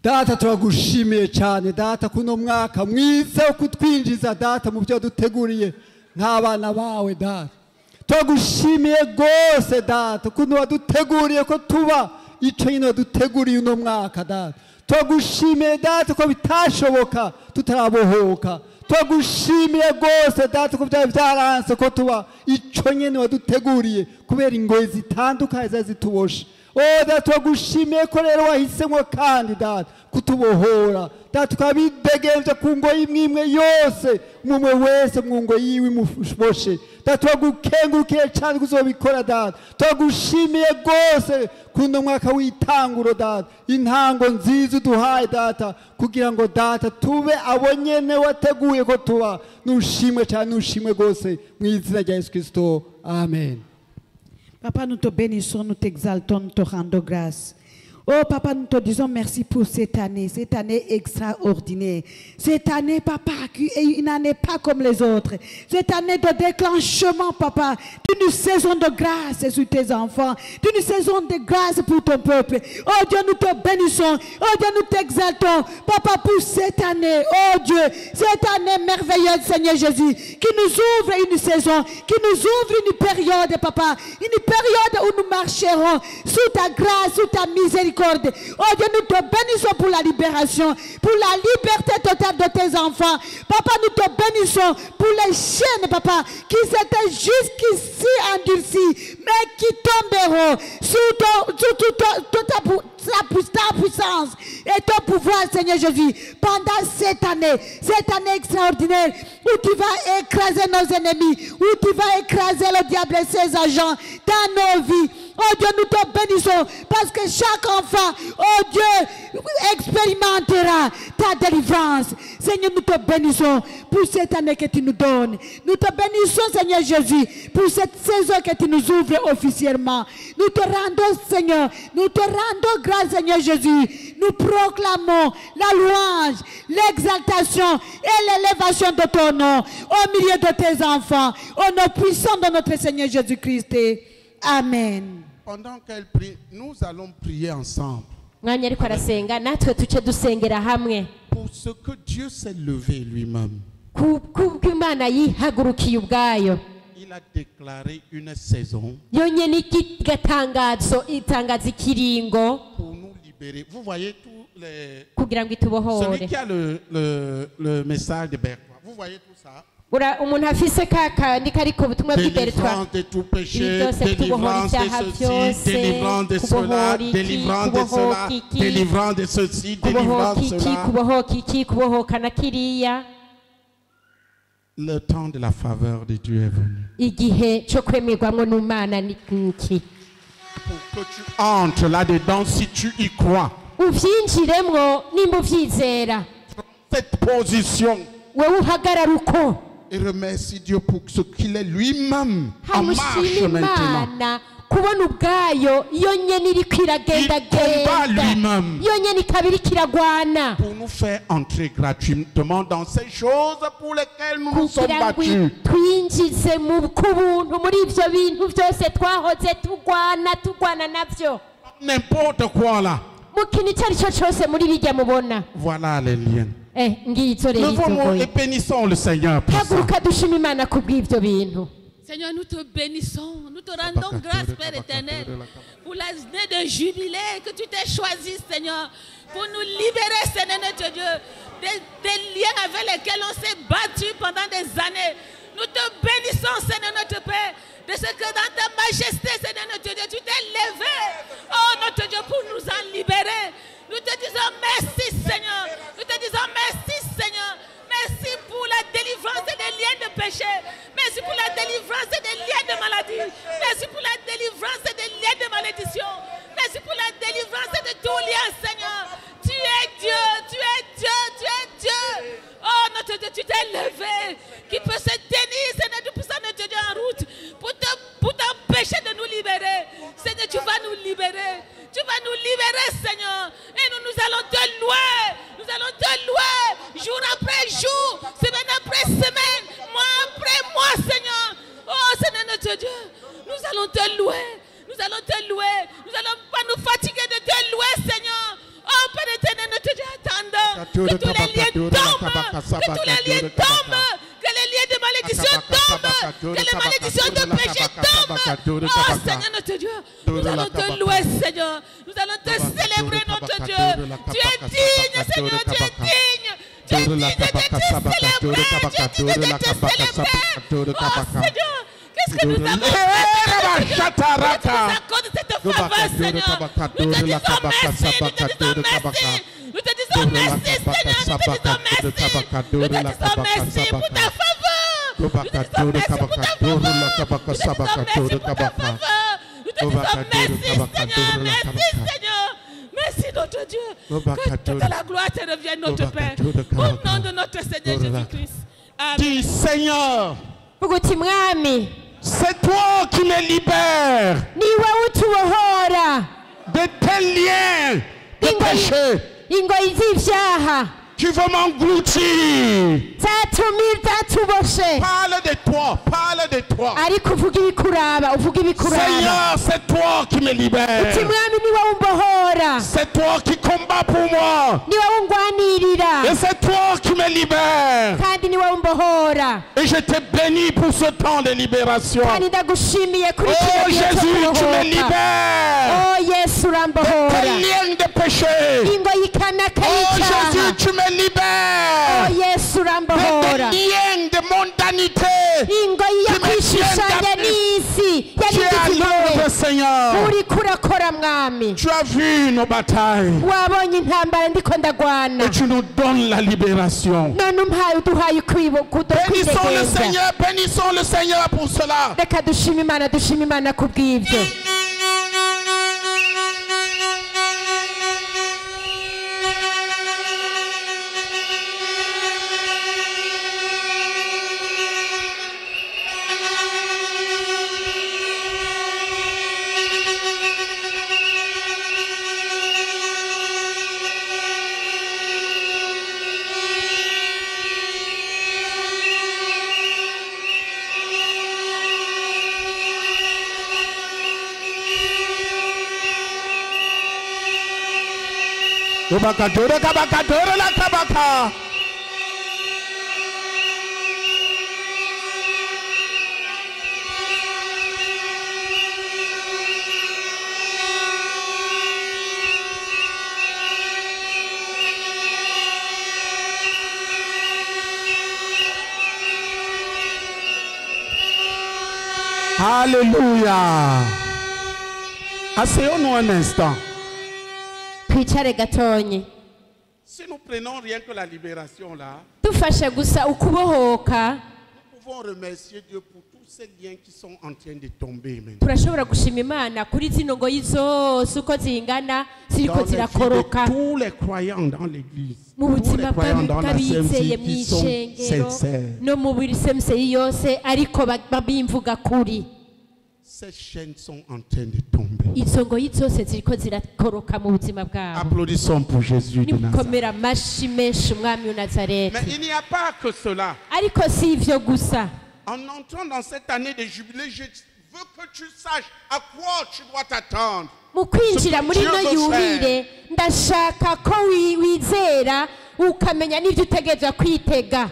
Data turagushimiye cyane data kuno mwaka mwiza kutwinjiza data mu byo duteguriye nk'abana bawe data turagushimiye gose data kuno waduteguriye ko tuba ico nyine waduteguriye uno mwaka data turagushimiye data ko bitashoboka tutarabohoka turagushimiye gose data ko byari byaranse ko tuba ico nyine waduteguriye kubera ingoyi zitandukanye zazituboshe. Oh data turagushimiye ko rero wahisemo kandi data kutubohora data tukabidegenza ku ngoyi imwe yose umwe wese mu ngoyi yiwe imufoshe data turagukengurukiye cyane kuzobikora data turagushimiye gose kuno mwaka w'itanguro data intango nziza uduhaye data kugira ngo data tube abonyene wateguye ko tuba nushimwe cyane nushimwe gose mu izina rya Yesu Kristo. Amen. Papa, nous te bénissons, nous t'exaltons, nous te rendons grâce. Oh papa, nous te disons merci pour cette année extraordinaire. Cette année, papa, une année pas comme les autres. Cette année de déclenchement, papa, d'une saison de grâce sur tes enfants, d'une saison de grâce pour ton peuple. Oh Dieu, nous te bénissons. Oh Dieu, nous t'exaltons, papa, pour cette année. Oh Dieu, cette année merveilleuse, Seigneur Jésus, qui nous ouvre une saison, qui nous ouvre une période, papa, une période où nous marcherons sous ta grâce, sous ta miséricorde. Oh Dieu, nous te bénissons pour la libération, pour la liberté totale de tes enfants. Papa, nous te bénissons pour les chaînes, papa, qui s'étaient jusqu'ici endurcies, mais qui tomberont sous ta puissance et ton pouvoir, Seigneur Jésus, pendant cette année extraordinaire où tu vas écraser nos ennemis, où tu vas écraser le diable et ses agents dans nos vies. Oh Dieu, nous te bénissons parce que chaque enfant, oh Dieu, expérimentera ta délivrance. Seigneur, nous te bénissons pour cette année que tu nous donnes. Nous te bénissons, Seigneur Jésus, pour cette saison que tu nous ouvres officiellement. Nous te rendons, Seigneur, nous te rendons grâce, Seigneur Jésus. Nous proclamons la louange, l'exaltation et l'élévation de ton nom au milieu de tes enfants, au nom puissant de notre Seigneur Jésus-Christ. Amen. Pendant qu'elle prie, nous allons prier ensemble. Pour ce que Dieu s'est levé lui-même. Il a déclaré une saison pour nous libérer. Vous voyez tous les... Celui qui a le message de Bergua, vous voyez tout ça? Délivrance de tout péché, délivrance de ceci, délivrance de cela, délivrance de cela, délivrance de ceci, délivrance de cela. Le temps de la faveur de Dieu est venu. igihe cyo kwemerwamo n'Imana ni iki. Pour que tu entres là-dedans si tu y crois. Uvyinjiremwo nimba uvyizera. Cette position. Wewe uhagarara uko. Et remercie Dieu pour ce qu'il est lui-même en marche maintenant. Kubona ubwayo iyo nyene iri kwiragenda genda iyo nyene ikabiri kiragwana pour nous faire entrer gratuitement dans ces choses pour lesquelles nous nous sommes battus. Twinjize mu kubuntu muri ivyo bintu byose twahoze tugwana navyo. N'importe quoi là. Mu kintu cyari cyo cyose muri bijya mubona. Voilà les liens. Ngizo rero. Nous voulons et bénissons le Seigneur pour ça. Haguruka dushima Imana kubw'ivyo bintu. Seigneur, nous te bénissons, nous te rendons grâce, Père éternel, pour l'année de jubilé que tu t'es choisi, Seigneur, pour nous libérer, Seigneur notre Dieu, des liens avec lesquels on s'est battu pendant des années. Nous te bénissons, Seigneur notre Père, de ce que dans ta majesté, Seigneur notre Dieu, tu t'es levé, oh notre Dieu, pour nous en libérer. Nous te disons merci, Seigneur. Nous te disons merci, Seigneur. Merci pour la délivrance des liens de péché. Merci pour la délivrance des liens de maladie. Merci pour la délivrance des liens de malédiction. Merci pour la délivrance de tout lien, Seigneur. Tu es Dieu, tu es Dieu, tu es Dieu. Oh, notre Dieu, tu t'es levé. Qui peut se tenir, Seigneur, pour ça, notre Dieu, en route, pour t'empêcher de nous libérer. Seigneur, tu vas nous libérer. Tu vas nous libérer, Seigneur. Et nous allons te louer. Nous allons te louer jour après jour, semaine après semaine, mois après mois, Seigneur. Oh, Seigneur notre Dieu, nous allons te louer. Nous allons te louer. Nous n'allons pas nous fatiguer de te louer, Seigneur. Oh, Père éternel, notre Dieu, attendons que tous les liens tombent. Que tous les liens tombent. Que les liens de malédiction tombent. Que les malédictions de péché tombent. Oh, Seigneur notre Dieu, nous allons te louer, Seigneur. Nous allons te célébrer, notre Dieu. Tu es digne, Seigneur, tu es digne. Tu es digne de te célébrer. Tu es digne de te célébrer. Oh, Seigneur, qu'est-ce que nous avons fait? Nous accorde cette faveur, Seigneur. Nous te disons merci, nous te disons merci. Nous te disons merci, Seigneur, nous te disons merci. Nous te disons merci pour ta faveur. Nous te disons merci pour ta faveur. Nous te disons merci pour ta faveur. Nous te disons merci, Seigneur, merci, Seigneur. Merci, notre Dieu. Que toute la gloire te revienne, notre Père. Au nom de notre Seigneur Jésus-Christ. Amen. Dis, Seigneur, Uguti mwami, c'est toi qui me libères niwe utubohora de tes liens de péché. ingoyi z'ivyaha Tu veux m'engloutir. zatuboshe. Parle de toi, parle de toi. Ariko uvuga ibikuraba, uvuga ibikuraba. Seigneur, c'est toi qui me libères. Uti mwami niwe umbohora. C'est toi qui combats pour moi. Niwe ungwanirira. Et c'est toi qui me libères. Kandi niwe umbohora. Et je te bénis pour ce temps de libération. Kandi ndagushimiye kuri Oh kino gihe cyo Jésus, tu me kubohoka. libères. Oh Yesu urambohora. Tes liens de péché. Ingoyi kanaka Oh y'icyaha. Jésus, tu me Oh libères. Yesu Tes urambohora. liens de mondanité. Ingoyi yo kwishishanya n'isi Tu es à l'œuvre, Seigneur. uri kurakora mwami. Tu as vu nos batailles. Wabonye intambara ndiko ndagwana. Et tu nous donnes la libération. None uduhaye Bénissons le Seigneur, bénissons le Seigneur pour cela. Reka dushima Imana kubw'ibyo. Kabakadore, kabakadore, la kabaka. Alléluia. Asseyons-nous un instant. Twicare gatonye. Si nous prenons rien que la libération là, Dufashe gusa ukubohoka. pouvons remercier Dieu pour tous ces liens qui sont en train de tomber maintenant. turashobora gushima Imana kuri zino ngoyi zose uko zingana ziriko Dans les vies zirakoroka de tous les croyants dans l'église, mu tous buzima les croyants dans la bw'abizeye CMC mu qui sont ishengero sincères. no mu buri semusei yose ariko babimvuga kuri Ces chaînes sont en train de tomber. izo ngoyi zose ziriko zirakoroka mu buzima bwabo. Applaudissons pour Jésus de Nazareth. nimukomera amashyi menshi umwami Mais w'Nazareti. il n'y a pas que cela. ariko si ivyo gusa, En entrant dans cette année de jubilé, je veux que tu saches à quoi tu dois t'attendre. mu kwinjira muri Dieu no veut yubile ndashaka ko wizera ukamenya n'ivyo utegerezwa kwitega.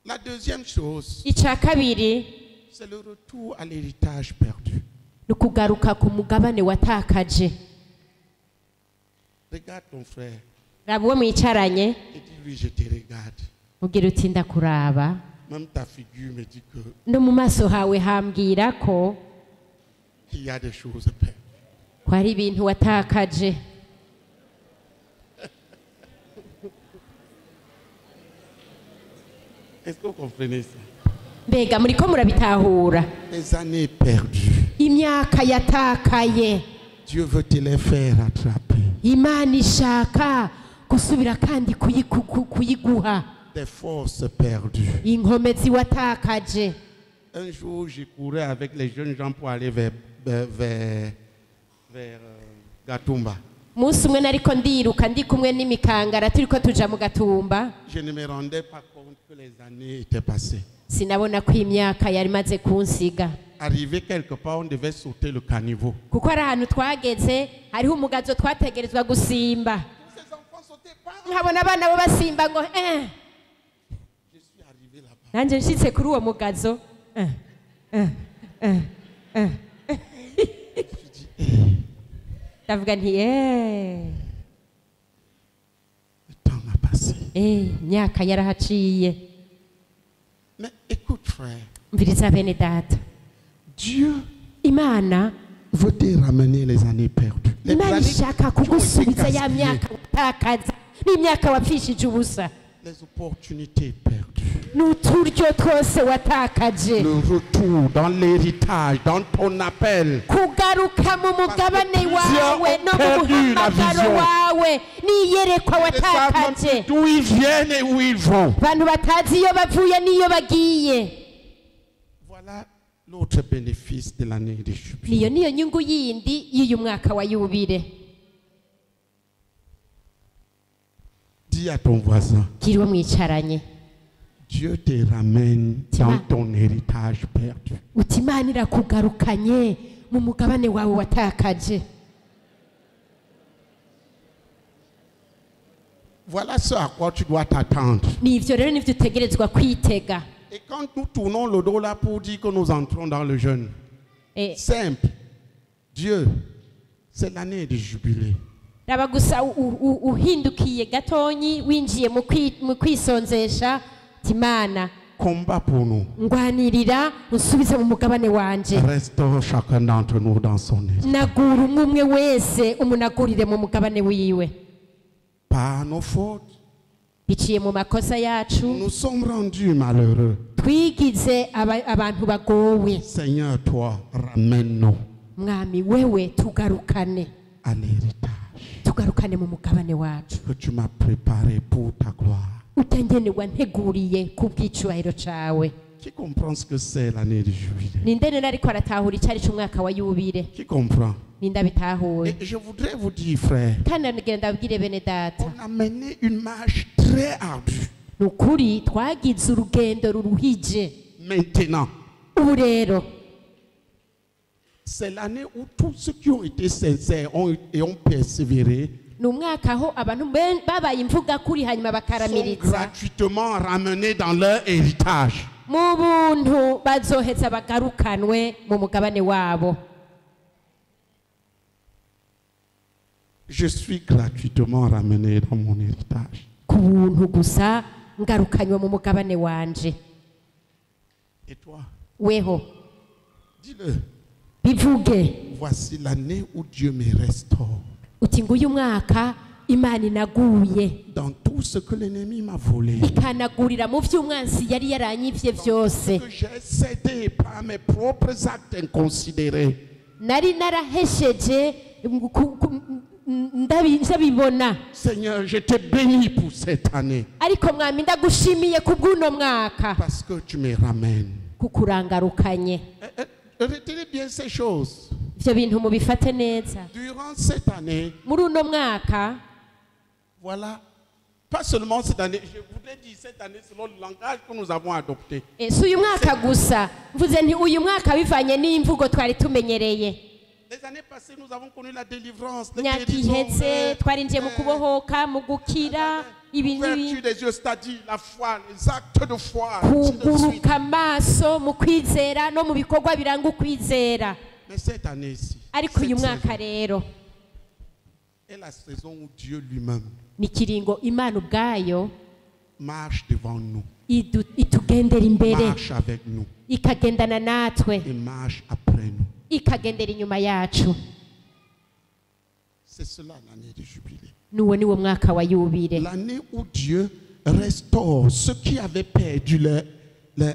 La deuxième chose, Ica kabiri c'est le retour à l'héritage perdu. ni ukugaruka ku mugabane watakaje. Regarde ton frère raba uwo mwicaranye et dis-lui, je te regarde. ugira uti ndakuraba, Même ta figure me dit que no mu maso hawe hambwira ko il y a des choses à perdre. hari ibintu watakaje. Est-ce que vous comprenez ça? mbega muriko murabitahura? Les années perdues. imyaka yatakaye Dieu veut te les faire rattraper. Imana ishaka gusubira kandi kuyiguha. Des forces perdues. inkomezi watakaje. Un jour, je courais avec les jeunes gens pour aller vers Gatumba. umunsi umwe nariko ndiruka ndi kumwe n'imikangara turiko tuja mu Gatumba, Je ne me rendais pas compte que les années étaient passées. sinabona ko imyaka yari maze kunsiga. Arrivé quelque part, on devait sauter le caniveau. kuko ari ahantu twageze hariho umugazo twategerezwa gusimba. Ces enfants sautaient pas. nkabona abana bo basimba ngo Je suis arrivé là-bas. nanjye nshitse kuri uwo mugazo ndavuga nti Le temps a passé. imyaka yarahaciye. Mais écoute, frère, mviriza bene data, Dieu Imana veut te ramener les années perdues. Les Imana années ishaka qui ont été kugusubiza ya gaspillées. myaka watakaza n'imyaka wapfishije ubusa, Les opportunités perdues. n'uturyo twose watakaje. Le retour dans l'héritage, dans ton appel. kugaruka mu mugabane plusieurs wawe ont no mu perdu la muhamagaro vision. wawe n'iyerekwa Ils ne savent même watakaje. plus d'où ils viennent et où ils vont. abantu batazi iyo bavuye n'iyo bagiye. Voilà l'autre bénéfice de l'année de jubilé. niyo nyungu yindi y'uyu mwaka wa yubile. Dis à ton voisin, kiri wo mwicaranye Dieu te ramène dans Tiens. ton héritage perdu. uti Imana irakugarukanye mu mugabane wawe watakaje. Voilà ce à quoi tu dois t'attendre. n'ivyo rero nivyo utegerezwa kwitega. Et quand nous tournons le dos là pour dire que nous entrons dans le jeûne, Eh, simple, Dieu, c'est l'année de jubilé. raba gusa uhindukiye gatonyi winjiye mu kwisonzesha ti Imana Combat pour nous. ngwanirira unsubize mu mugabane wanje. Restaure chacun d'entre nous dans son esprit. nagura umwe wese umunagurire mu mugabane wiwe. Par nos fautes, biciye mu makosa yacu nous sommes rendus malheureux. twigize abantu bagowe. Seigneur, toi, ramène-nous mwami wewe tugarukane, à l'héritage tugarukane mu mugabane wacu que tu m'as préparé pour ta gloire. utangenerwa nteguriye ku bw'icubahiro cawe. Qui comprend ce que c'est l'année de jubilé? ninde rero ariko aratahura icari c'umwaka wa yubile? Qui comprend? ninde abitahuye? Et je voudrais vous dire, frère, kandi ngira ndabwire bene data, on a mené une marche très ardue. ni ukuri twagize urugendo ruruhije. Maintenant, ubu rero c'est l'année où tous ceux qui ont été sincères et ont persévéré ni umwaka aho abantu babaye imvuga kuri hanyuma sont bakaramiriza gratuitement ramenés dans leur héritage. mu buntu bazoheza bagarukanwe mu mugabane wabo. Je suis gratuitement ramené dans mon héritage. ku buntu gusa ngarukanywe mu mugabane wanje. Et toi, weho dis-le, bivuge voici l'année où Dieu me restaure uti nguyu mwaka Imana inaguye dans tous tout ce que l'ennemi m'a volé. ikanagurira mu vy'umwansi yari yaranyivye vyose. Que j'ai cédé par mes propres actes inconsidérés. Nari narahesheje ndabibona. Seigneur, je te bénis pour cette année. Ariko mwami ndagushimiye kubw'uno mwaka. Parce que tu me ramènes. Kukurangarukanye. Retenez bien ces choses. Ivyo bintu mubifate neza. Durant cette année, Muri uno mwaka, voilà, pas seulement cette année, je voudrais dire cette année selon le langage que nous avons adopté. si uyu mwaka gusa, mvuze nti uyu mwaka bivanye n'imvugo twari tumenyereye. Les années passées, nous avons connu la délivrance, Imyaka iheze twarinjiye mu kubohoka, mu gukira, l'ouverture des yeux, c'est-à-dire la foi, les actes de foi. ainsi de suite. kuguruka amaso mu kwizera no mu bikorwa biranga ukwizera. Mais cette année-ci, Ariko uyu cette mwaka saison rero est la saison où Dieu lui-même ni kiringo Imana ubwayo marche devant nous, itugendera imbere, marche avec nous ikagendana natwe, et marche après nous. ikagendera inyuma yacu. C'est cela l'année du jubilé. Nuwo niwo mwaka wa yubile, L'année où Dieu restaure ceux qui avaient perdu leur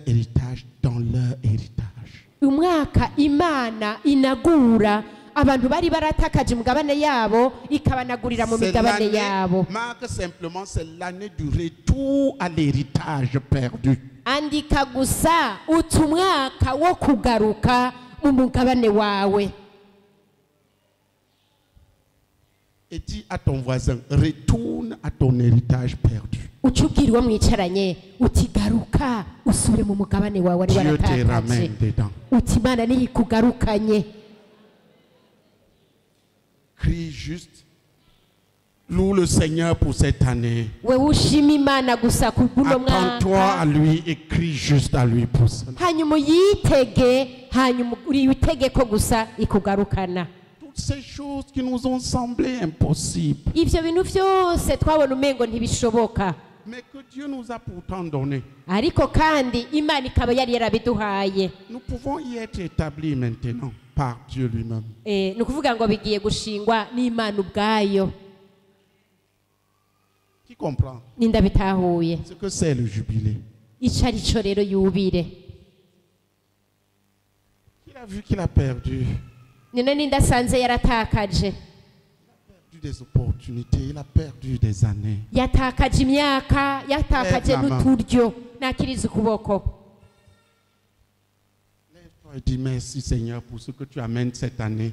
héritage dans leur héritage. umwaka Imana inagura abantu bari baratakaje umugabane yabo ikabanagurira mu C'est migabane l'année, yabo. marque simplement, c'est l'année du retour à l'héritage perdu. Andika gusa utumwaka wo kugaruka mu mugabane wawe. Et dis à ton voisin, retourne à ton héritage perdu. Ucubwira uwo mwicaranye uti garuka usubire mu mugabane wawe wari Dieu te waratakaje. ramène dedans. Uti Imana niyo ikugarukanye. Crie juste. Loue le Seigneur pour cette année. Wewe ushima Imana gusa kubw'uno Attends-toi à mwaka, lui et crie juste à lui pour cela. hanyuma uyitege, hanyuma uyitege ko gusa ikugarukana. Toutes ces choses qui nous ont semblé impossibles, Ivyo bintu vyose twabona umengo ntibishoboka, mais que Dieu nous a pourtant donné. ariko kandi Imana ikaba yari yarabiduhaye. Nous pouvons y être établis maintenant par Dieu lui-même. Ni ukuvuga ngo bigiye gushingwa n'Imana ubwayo. Qui comprend Nindabitahuye ce que c'est le jubilé? ico arico rero yubire. Il a vu qu'il a perdu None nindasanze yaratakaje, des opportunités, il a perdu des années. yatakaje imyaka, yatakaje n'uturyo. Nakiriza ukuboko, Lève-toi et dis merci Seigneur pour ce que tu amènes cette année.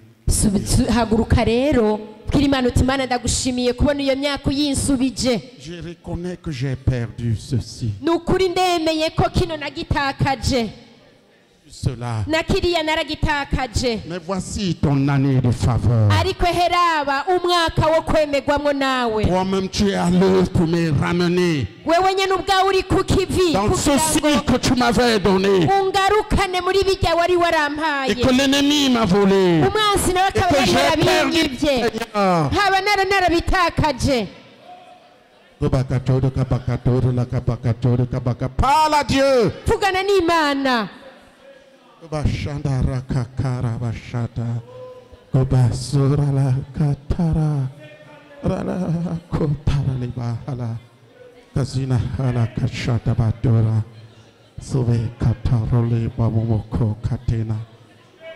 haguruka rero bwira Imana uti Imana ndagushimiye kubona iyo myaka uyinsubije. Je reconnais que j'ai perdu ceci, Ni ukuri ndemeye ko kino nagitakaje, cela. nakiriya naragitakaje, Mais voici ton année de faveur. ariko heraba umwaka wo kwemegwamwo nawe. Toi-même, tu es à l'œuvre pour me ramener Wewe nyene ubwawe uri ku kivi dans ceci kugira ngo que tu m'avais donné ungarukane muri bijya wari et warampaye. que l'ennemi m'a volé. Umwansi nawe Et akaba que yari j'ai perdu, yarabinyivye, Seigneur. haba narabitakaje. Parle à Dieu. Vugana n'Imana. Bashanda rakakara bashata. Gobasura la katara. Rala kotara libahala. Kazina hala kashata badora. Sove katarole babomoko katena.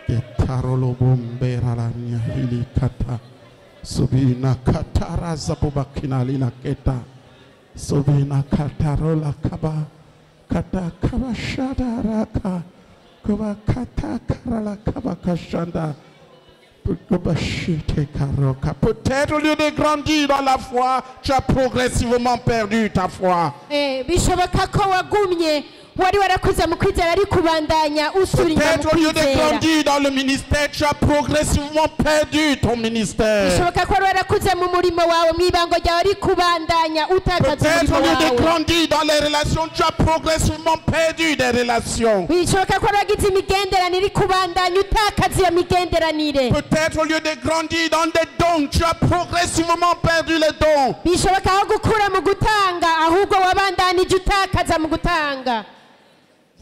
Ketarolo bombera la nyahili kata. Subina katara zabobakina lina keta. Subina katarola kaba. Kata kaba shada raka. Kaba kata karala kaba kashanda. Peut-être au lieu de grandir dans la foi, tu as progressivement perdu ta foi. Bishoboka ko wagumye wari warakuze mu kwizera ari kubandanya usubira mu Peut-être au lieu de kwizera. grandir dans le ministère, tu as progressivement perdu ton ministère. Bishoboka ko wari warakuze mu murimo wawe mu ibango ryawe ari kubandanya utakaza Peut-être au umurimo lieu de wawe. grandir dans les relations, tu as progressivement perdu des relations. Bishoboka ko wari wagize imigenderanire iri kubandanya utakaza iyo migenderanire. Peut-être au lieu de grandir dans des dons, tu as progressivement perdu les dons. Bishoboka aho gukura mu gutanga ahubwo wabandanije utakaza mu gutanga.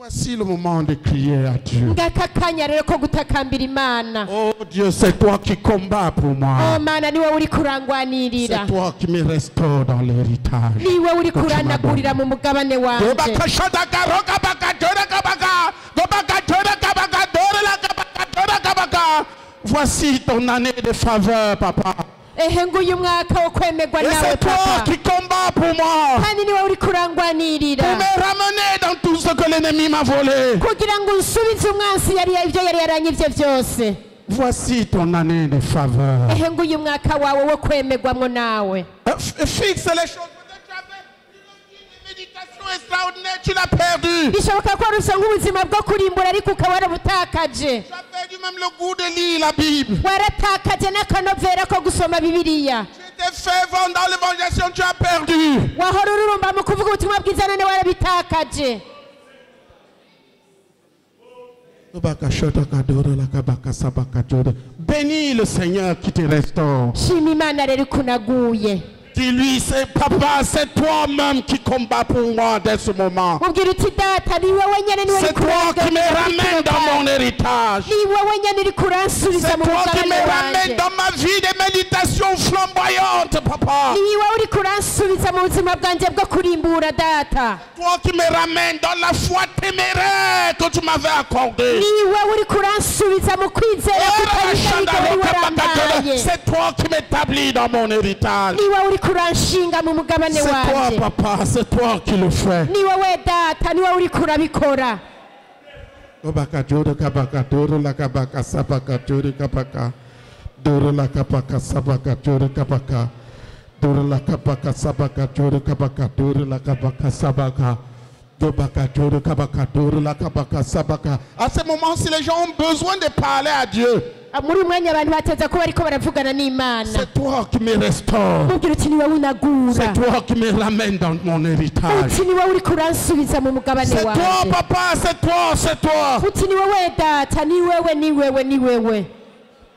Voici le moment de crier à Dieu. ngaka kanya rero ko gutakambira Imana. Oh Dieu, c'est toi qui combats pour moi. Oh Mana, niwe uri kurangwanirira. C'est toi qui me restaure dans l'héritage. Niwe uri kuranagurira mu mugabane wanje. Voici ton année de faveur, papa. Ehe nguyu mwaka wo kwemegwa Et nawe c'est toi papa. qui combats pour moi. Kandi niwe uri kurangwanirira. Pour me ramener dans tout ce que l'ennemi m'a volé. Kugira ngo unsubize umwansi ibyo yari yaranyivye byose. Voici ton année de faveur. Ehe nguyu mwaka wawe wo kwemegwamwo nawe. Fixe les choses. Peut-être tu avais une méditation extraordinaire, tu l'as perdu. Bishoboka ko waruse nk'ubuzima bwo kurimbura ariko ukaba warabutakaje. Tu as perdu même le goût de lire la Bible. Waratakaje n'akanovera ko gusoma Bibiliya. Tu étais fervent dans l'évangélisation, tu as perdu. Wahora ururumba mu kuvuga ubutumwa bwiza none warabitakaje. Bénis le Seigneur qui te restaure. Shima Imana rero ikunaguye. Dis-lui, c'est papa, c'est toi-même qui combats pour moi dès ce moment. Mubwira uti data ni wowe nyene ni C'est toi qui me ramène dans mon héritage. Ni wowe nyene uri kuransubiza C'est mu toi qui me mugabane ramène wanje. dans ma vie de méditation flamboyante, papa. Ni wowe uri kuransubiza mu buzima bwanje bwo kurimbura data. Toi qui me ramène dans la foi téméraire que tu m'avais accordée. Ni wowe uri kuransubiza mu kwizera kutayigarika warandaye. C'est toi qui m'établis dans mon héritage. Ni wowe uri kuranshinga mu mugabane C'est toi, wanje. papa, c'est toi qui le fais. Ni wowe data, ni wowe uri kurabikora. Obakadoro kabakadoro la kabaka sabakadoro kabaka. Doro la kabaka sabakadoro kabaka. Doro la kabaka sabakadoro kabaka. Doro la kabaka sabaka. Dobakadoro kabakadoro la kabaka sabaka. À ce moment, si les gens ont besoin de parler à Dieu, Muri umwanya abantu bateza ko bariko baravugana n'Imana. c'est toi qui me restaure. Mubwira uti ni wowe unagura. C'est toi qui me ramène dans mon héritage. Uti ni wowe uri kuransubiza mu mugabane C'est toi, wanje. papa, c'est toi, c'est toi. Uti ni wowe data, ni wewe, ni wewe, ni wewe.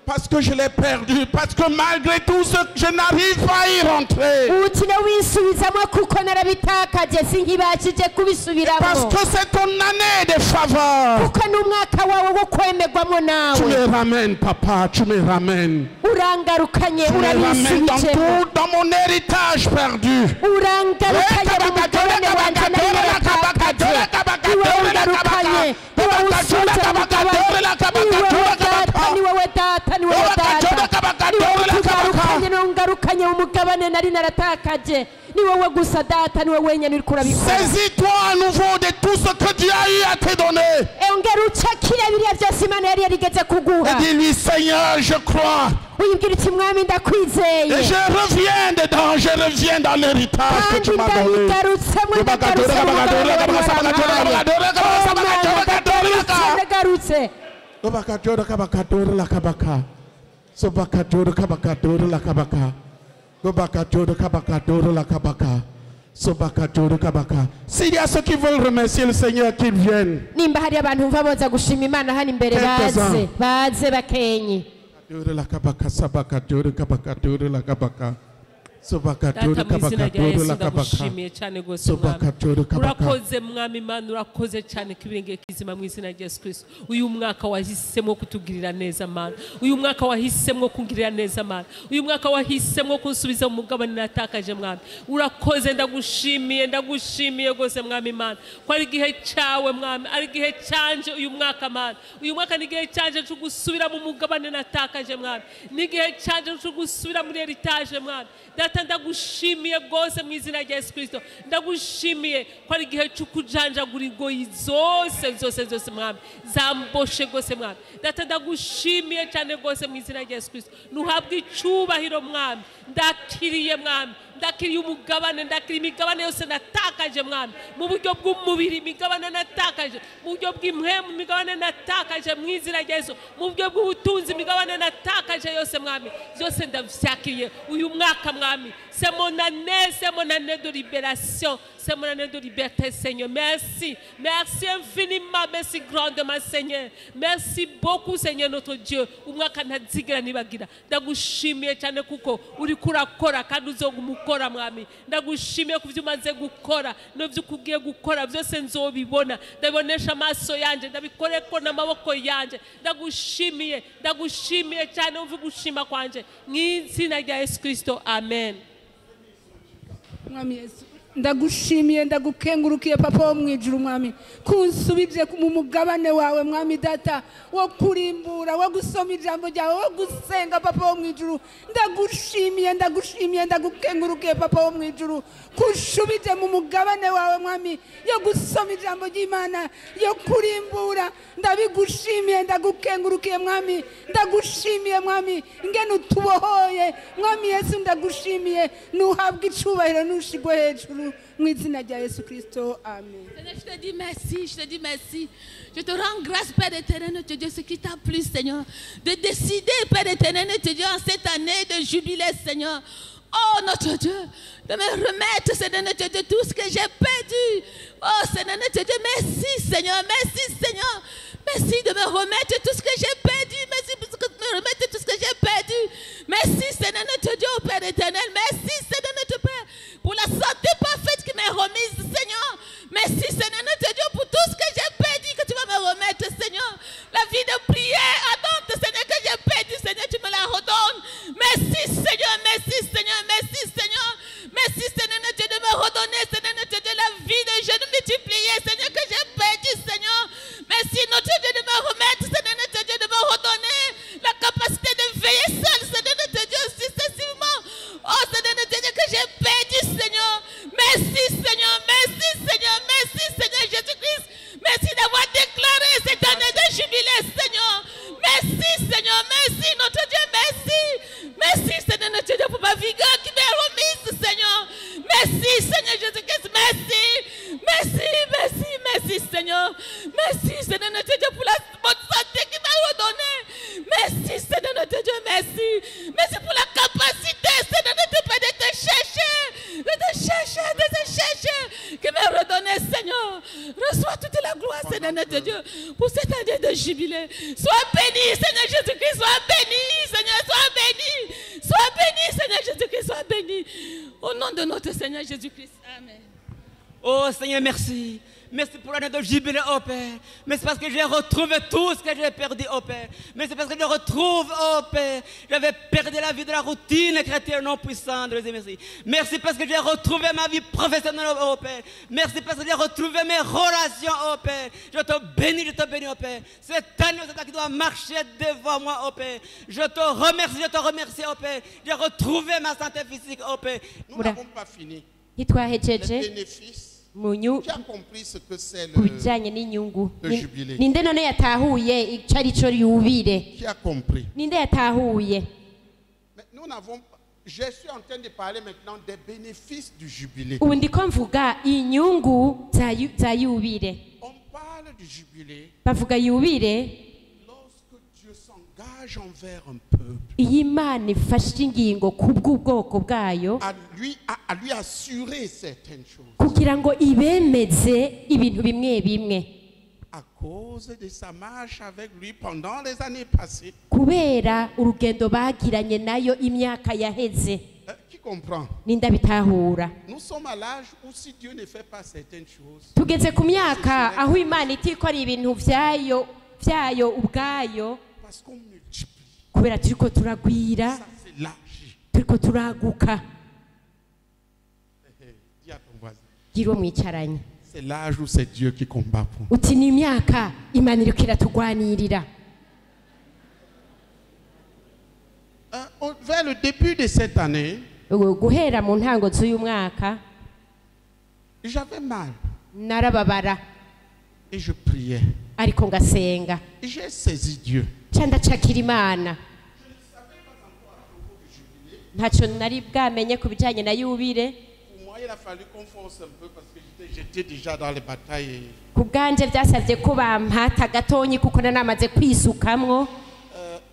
Parce que je l'ai perdu, parce que malgré tout ce je n'arrive pas à y rentrer. Uti no wisubizamo kuko narabitakaje sinkibashije Parce kubisubiramo. que c'est ton année de faveur. Kuko n'umwaka wawe wo kwemegwamo Tu nawe. me ramènes, papa, tu me ramènes. Urangarukanye Tu me ramènes dans urabisubijemo. tout, dans mon héritage perdu. Urangarukanye mu mugabane wanje nari naratakaje. Ni wowe ungarukanye. Ni wowe usubiza mu mugabane. Ni wowe data, ni wowe data, ni wowe data. Ni wowe utugarukanye n'ungarukanye mu mugabane nari naratakaje. Ni wowe gusa data, ni wowe wenyine uri kurabikora. Saisis-toi à nouveau de tout ce que Dieu a eu à te donner. Ongera ucakire biriya byose Imana yari yarigeze kuguha. Et dis-lui, Seigneur, je crois. Uyibwira uti mwami ndakwizeye. Et je reviens dedans, je reviens dans l'héritage que tu m'as donné. ndayigarutsemo ndagarutse mu mugabane wari warampaye. Ndagarutse. Obakadoro kabakadoro la kabaka. Sobakadoro kabakadoro la kabaka. Obakadoro kabakadoro la kabaka. Sobakadoro kabaka. S'il y a ceux qui veulent remercier le Seigneur, qu'ils viennent. Nimba hari abantu bumva boza gushima Imana hano imbere baze bakenye. Doro la kabaka, sabakadoro kabakadoro la kabaka. Data mu izina rya Yesu ndagushimiye cyane rwose mwami. Urakoze mwami Imana, urakoze cyane kibirenge kizima mu izina rya Yesu Kristo. Uyu mwaka wahisemo kutugirira neza Mana. Uyu mwaka wahisemo kungirira neza Mana. Uyu mwaka wahisemo kunsubiza mu mugabane natakaje mwami. Urakoze ndagushimiye rwose mwami Imana. Ko ari igihe cyawe mwami, ari igihe cyanje uyu mwaka Mana. Uyu mwaka ni igihe cyanje cyo gusubira mu mugabane natakaje mwami. Ni igihe cyanje cyo gusubira muri heritage mwami. Data ndagushimiye rwose mu izina rya Yesu Kristo. Ndagushimiye ko ari igihe cyo kujanjagura ingoyi zose mwami, zamboshe rwose mwami. Data ndagushimiye cyane rwose mu izina rya Yesu Kristo. Nuhabwe icyubahiro mwami. Ndakiriye mwami, ndakiriye umugabane, ndakiriye imigabane yose natakaje mwami, mu buryo bw'umubiri imigabane natakaje, mu buryo bw'impwemu imigabane natakaje mu izina rya Yesu, mu buryo bw'ubutunzi imigabane natakaje yose mwami, byose ndavyakiriye uyu mwaka mwami. C'est mon année de libération, c'est mon année de liberté Seigneur. Merci infiniment, merci grandement Seigneur, merci beaucoup Seigneur notre Dieu. Umwaka ntazigira nibagira, ndagushimiye cyane kuko uri kurakora kandi uzogumuko gukora mwami ndagushimiye ku byo umaze gukora n'ibyo ukugiye gukora byose nzobibona ndabibonesha amaso yanjye ndabikoreko n'amaboko yanjye ndagushimiye cyane umva gushima kwanjye mu izina rya Yesu Kristo amen. Mwami Yesu ndagushimiye ndagukengurukiye papa wo mwijuru mwami kunsubije mu mugabane wawe mwami data wo kurimbura wo gusoma ijambo ryawe wo gusenga papa wo mwijuru ndagushimiye ndagukengurukiye papa wo mwijuru kushubije mu mugabane wawe mwami yo gusoma ijambo ry'Imana yo kurimbura ndabigushimiye ndagukengurukiye mwami ndagushimiye mwami ngene utubohoye mwami Yesu ndagushimiye nuhabwe icubahiro nushigwe hejuru mu izina rya Yesu Kristo amen. Seigneur, je te dis merci. Je te rends grâce, Père éternel, notre Dieu, ce qui t'a plu, Seigneur, de décider, Père éternel, notre Dieu, en cette année de jubilé, Seigneur. Oh, notre Dieu, de me remettre, Seigneur, notre Dieu, tout ce que j'ai perdu. Oh, Seigneur, notre Dieu, merci, Seigneur. Merci de me remettre tout ce que j'ai perdu. Merci de me remettre tout ce que j'ai perdu. Merci, Seigneur, notre Dieu, Père éternel. Merci, Seigneur, notre Père, pour la santé parfaite qui m'est remise, Seigneur. Merci, Seigneur, notre Dieu, pour tout ce que j'ai perdu, que tu vas me remettre, Seigneur. La vie de prière ardente, Seigneur, que j'ai perdu, Seigneur, tu me la redonnes. Merci, Seigneur, merci, Seigneur, merci, Seigneur. Merci, Seigneur, notre Dieu, de me redonner, Seigneur, notre Dieu, la vie de jeûne multipliée, Seigneur, que j'ai perdu, Seigneur. Merci, notre Dieu, de me remettre, Seigneur, notre Dieu, de me redonner la capacité de veiller seul, Seigneur, notre Dieu, successivement. Oh, Seigneur, notre Dieu, que j'ai perdu, Seigneur. Merci, Seigneur, merci, Seigneur, merci, Seigneur Jésus-Christ. Merci d'avoir déclaré cette année de jubilé, Seigneur. Merci, Seigneur, merci, notre Dieu, merci. Merci, Seigneur, notre Dieu, pour ma vigueur qui m'est remise, Seigneur. Merci, Seigneur Jésus-Christ, merci. Merci, Seigneur. Merci, Seigneur, notre Dieu, pour la bonne santé qui m'a redonnée. Merci, Seigneur, notre Dieu, merci. Merci pour la capacité, Seigneur, de te chercher, qui m'a redonné, Seigneur. Reçois toute la gloire, Seigneur, notre Dieu, pour cette année de jubilé. Sois béni, Seigneur Jésus-Christ, sois béni, Seigneur, sois béni. Sois béni, Seigneur Jésus-Christ, sois béni. Au nom de notre Seigneur Jésus-Christ. Amen. Oh Seigneur, merci. Merci pour l'année de jubilé, oh Père. Mais c'est parce que j'ai retrouvé tout ce que j'ai perdu, oh Père. Mais c'est parce que je retrouve, oh Père. J'avais perdu la vie de la routine chrétienne non puissante. Merci. Merci parce que j'ai retrouvé ma vie professionnelle, oh Père. Merci parce que j'ai retrouvé mes relations, oh Père. Je te bénis, oh Père. Cette année, c'est toi qui dois marcher devant moi, oh Père. Je te remercie, oh Père. J'ai retrouvé ma santé physique, oh Père. Nous n'avons pas fini. Les bénéfices. Qui a compris ce que c'est le jubilé? Qui a compris? Mais nous n'avons pas. Je suis en train de parler maintenant des bénéfices du jubilé. On parle du jubilé lorsque Dieu s'engage envers un peuple à lui assurer certaines choses. À cause de sa marche avec lui pendant les années passées. Qui comprend? Nous sommes à l'âge où si Dieu ne fait pas certaines choses, parce qu'on multiplie, ça s'élargit. Dis à ton voisin. C'est l'âge où c'est Dieu qui combat pour nous. Vers le début de cette année, j'avais mal. Et je priais. Et j'ai saisi Dieu. Je ne savais pas encore à propos du jubilé. Pour moi, il a fallu qu'on force un peu parce que j'étais déjà dans les batailles.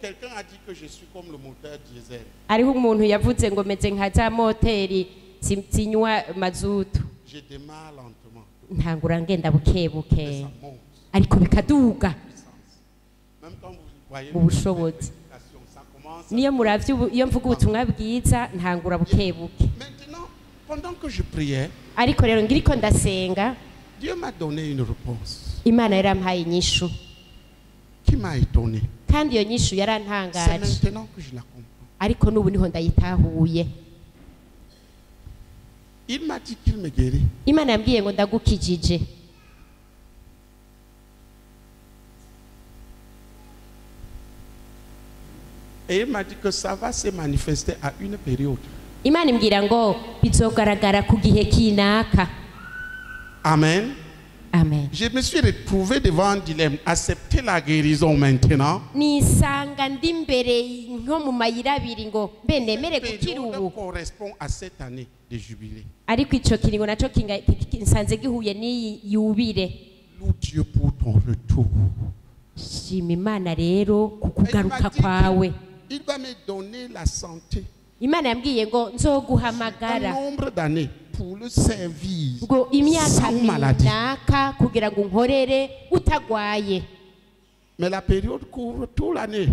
Quelqu'un a dit que je suis comme le moteur diesel. Je démarre lentement. Mais ça monte. Même quand vous voyez ça commence. Maintenant, pendant que je priais, ariko rero ngiriko ndasenga Dieu m'a donné une réponse Imana yarampaye inyishu qui m'a étonné. kandi iyo nyishu C'est yarantangaje maintenant que je la comprends. ariko n'ubu niho ndayitahuye. Il m'a dit qu'il me guérit. Imana yambwiye ngo ndagukijije. Et il m'a dit que ça va se manifester à une période. Imana imbwira ngo bizogaragara ku gihe kinaka. Amen. Amen. Je me suis retrouvé devant un dilemme. Accepter la guérison maintenant. Nisanga ndi mbere nko mu mayira abiri ngo mbe nemere gukira Période ubu. correspond à cette année de jubilé. Ariko ico kiringo naco nsanze gihuye n'iyi yubire. Loue Dieu pour ton retour. Shima Imana rero kukugaruka kwawe. Il va me donner la santé. Imana yambwiye ngo nzoguhamagara. Un nombre d'années pour le servir. Ngo imyaka sans maladie. minaka kugira ngo nkorere utagwaye. Mais la période couvre toute l'année.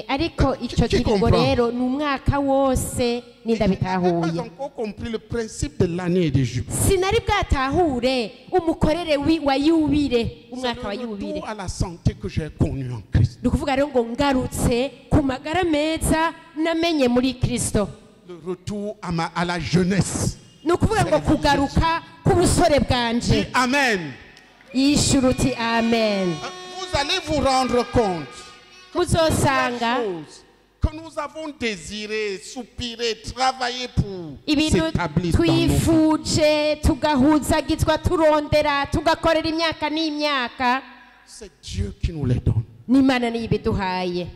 Ariko ico Qui kiringo comprend? rero ni umwaka wose Je n'ai pas nindabitahuye. encore compris le principe de l'année de jubilé. Sinari bwatahure umukorere wa yubire C'est umwaka wa le yubire. retour à la santé que j'ai connue en Christ. Ni ukuvuga rero ngo ngarutse ku magara meza namenye muri Kristo. Le retour à la jeunesse. Ni ukuvuga ngo kugaruka ku busore bwanje. Dis Amen. Yishura uti amen. Vous allez vous rendre compte Muzosanga que nous avons désiré, soupiré, travaillé pour ibintu s'établir dans nos vies. twifuje tugahuzagizwa turondera tugakorera imyaka n'imyaka C'est Dieu qui nous les donne. n'Imana niyo ibiduhaye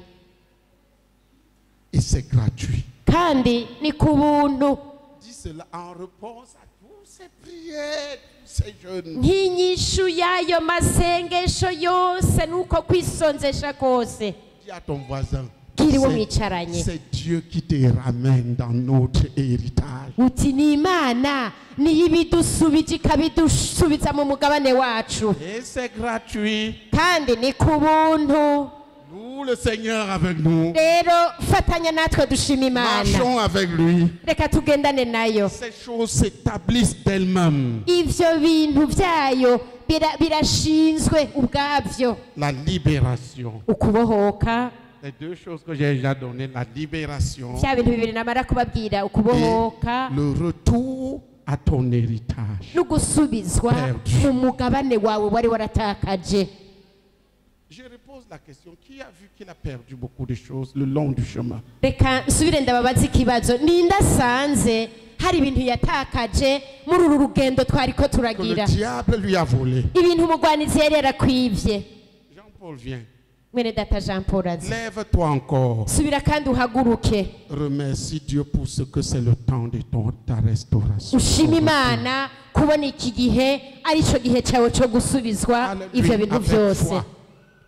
Et c'est gratuit. kandi ni ku buntu. Dis cela en réponse à tous ces prières, tous ces jeûnes. nk'inyishu y'ayo masengesho yose nuko kwisonzesha kose. Dis à ton voisin. Kiriwe mwicaranye. C'est Dieu qui te ramène dans notre héritage. Uti ni Imana niyo ibidusubije ikabidusubiza mu mugabane wacu Et c'est gratuit. kandi ni ku buntu. Nous, le Seigneur avec nous. Rero fatanya natwe dushima Imana. Marchons avec lui. Reka tugendane nayo. Ces choses s'établissent d'elles-mêmes. Ivyo bintu vyayo birashinzwe ubwavyo. La libération. Ukubohoka. Les deux choses que j'ai déjà données, la libération Vya bintu bibiri namara kubabwira ukubohoka et le retour à ton héritage. n'ugusubizwa mu mugabane wawe wari waratakaje. Je repose la question, qui a vu qu'il a perdu beaucoup de choses le long du chemin? Reka nsubire ndababaza ikibazo, ninde asanze hari ibintu yatakaje muri uru rugendo twariko Que le turagira, diable lui a volé. ibintu umugwanizi yari yarakwivye. Jean-Paul, viens. Mwene data Jean Paul azi, Lève-toi encore. subira kandi uhaguruke Remercie Dieu pour ce que c'est le temps de ta restauration. ushima Imana kubona iki gihe ari cyo gihe cyawe cyo gusubizwa ivyo bintu byose,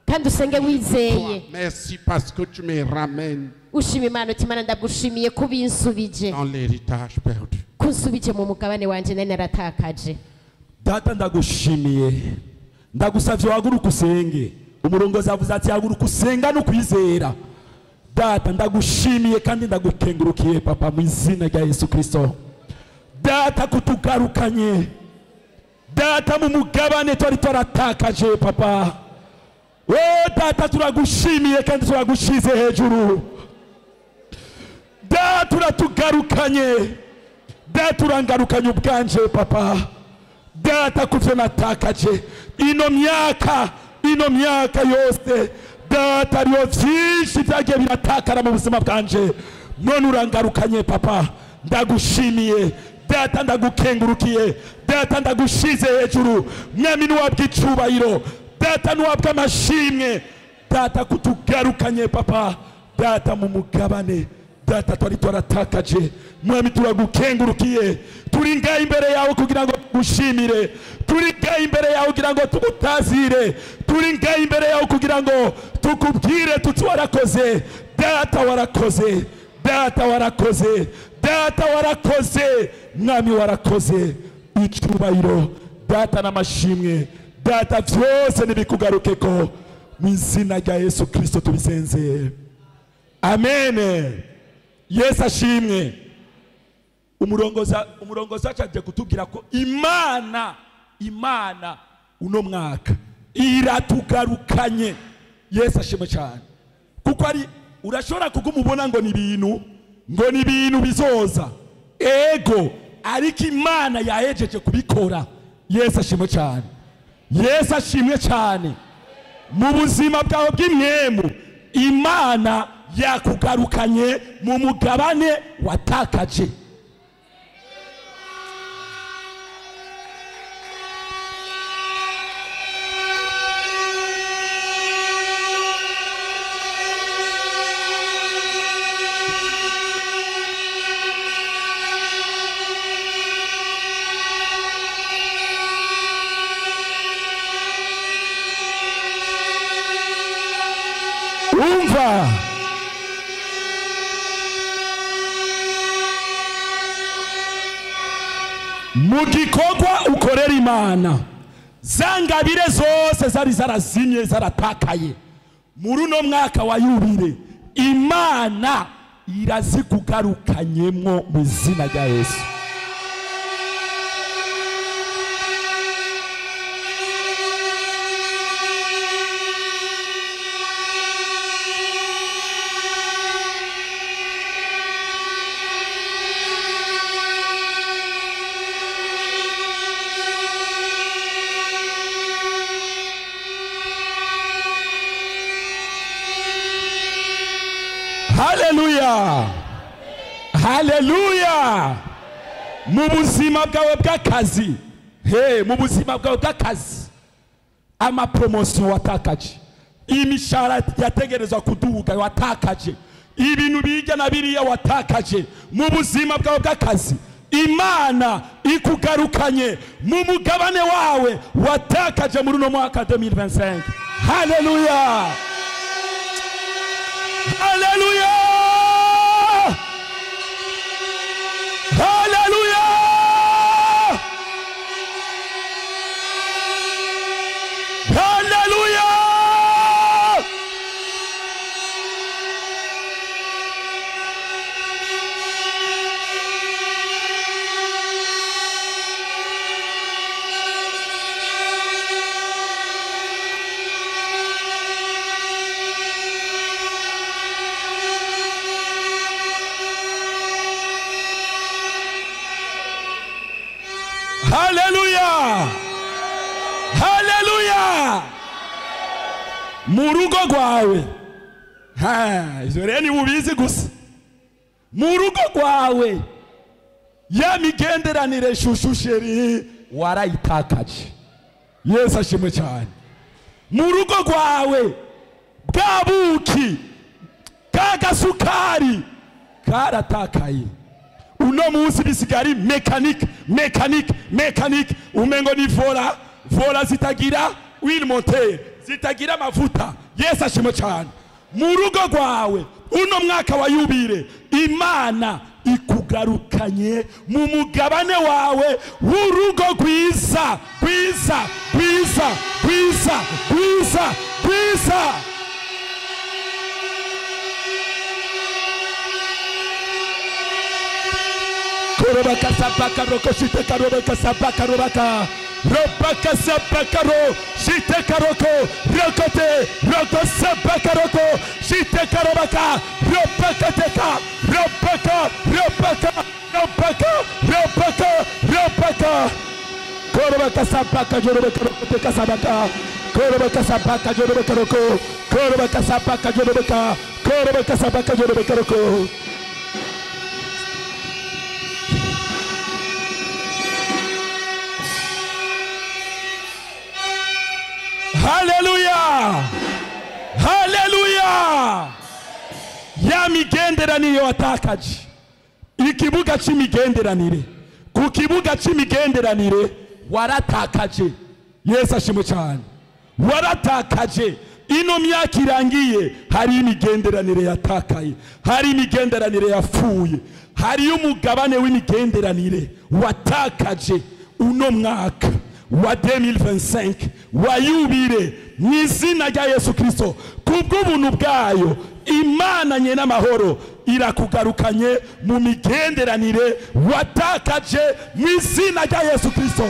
kandi usenge wizeye. Merci parce que tu me ramènes Ushima Imana uti Imana ndagushimiye kubinsubije, dans l'héritage perdu. kunsubije mu mugabane wanje nari naratakaje. Data ndagushimiye, ndagusavye waguruka usenge. Umurongozi avuze ati haguruka usenga no kwizera. Data ndagushimiye kandi ndagukengurukiye papa mu izina rya Yesu Kristo. Data kutugarukanye, data mu mugabane twari twaratakaje papa. Data turagushimiye kandi turagushize hejuru. Data uratugarukanye, data urangarukanye ubwanje papa. Data kuvyo natakaje ino myaka yose, data ariyo vyinshi vyagiye biratakara mu buzima bwanje, none urangarukanye papa. Ndagushimiye data, ndagukengurukiye data, ndagushize hejuru. Mwami nuwabwa icubahiro data, nuwabwa amashimwe data, kutugarukanye papa. Data mu mugabane data twari twaratakaje, mwami turagukengurukiye. Turi ngaha imbere yawe kugira ngo tugushimire, turi ngaha imbere yawe kugira ngo tugutazire, turi ngaha imbere yawe kugira ngo tukubwire tuti warakoze data, warakoze data, warakoze data, warakoze mwami, warakoze. Icubahiro data n'amashimwe data vyose nibikugarukeko mu izina rya Yesu Kristo tubisenze, amen. Yesu ashimwe. umurongozi acaje kutubwira ko imana uno mwaka iratugarukanye. Yesu ashimwe cyane, kuko ari urashobora kugumubona ngo ni ibintu bizoza ego, ariko imana yahejeje kubikora. Yesu ashimwe cyane, Yesu ashimwe cyane. Mu buzima bwawe bw'imwemu imana yakugarukanye mu mugabane watakaje. Umva, mu gikorwa ukorera imana, za ngabire zose zari zarazimye zaratakaye muri uno mwaka wa yubile, imana irazikugarukanyemwo mu izina rya Yesu. Haleluya, haleluya. Mu buzima bwawe bw'akazi, mu buzima bwawe bw'akazi, ama promotion watakaje, imishahara yategerezwa kuduga watakaje, ibintu bijya na biriya watakaje. Mu buzima bwawe bw'akazi imana ikugarukanye mu mugabane wawe watakaje muri uno mwaka 2025. Haleluya, haleluya, haleluya. Haleluya. Haleluya, haleluya. Mu rugo rwawe, izo rero ni mubizi gusa. Mu rugo rwawe ya migenderanire shushusheri warayitakaje. Yesu ashimwe cyane. Mu rugo rwawe bwa buki kagasukari karatakaye. Uno munsi bisigari mechanique umengo ni vola zitagira wheel moteur, zitagira mafuta. Yesu ashimwe cyane. Mu rugo rwawe uno mwaka wa yubile imana ikugarukanye mu mugabane wawe w'urugo rwiza rwiza rwiza rwiza rwiza rwiza. Korobaka sabaka roko shite karobaka sabaka robaka robaka sabaka ro shite karoko rokote roko sabaka roko shite karobaka robaka teka robaka robaka robaka robaka robaka korobaka sabaka jorobaka rokote kasabaka korobaka sabaka jorobaka roko korobaka sabaka jorobaka korobaka sabaka jorobaka roko. Haleluya, haleluya. Ya migenderanire watakaje, ikibuga c'imigenderanire, ku kibuga c'imigenderanire waratakaje. Yesu ashimwe cyane, waratakaje. Ino myaka irangiye hari imigenderanire yatakaye, hari imigenderanire yapfuye, hari umugabane w'imigenderanire watakaje. Uno mwaka wa 2025 wayubire mu izina rya Yesu Kristo. Kubw'ubuntu bwayo Imana nyene amahoro irakugarukanye mu migenderanire watakaje mu izina rya Yesu Kristo.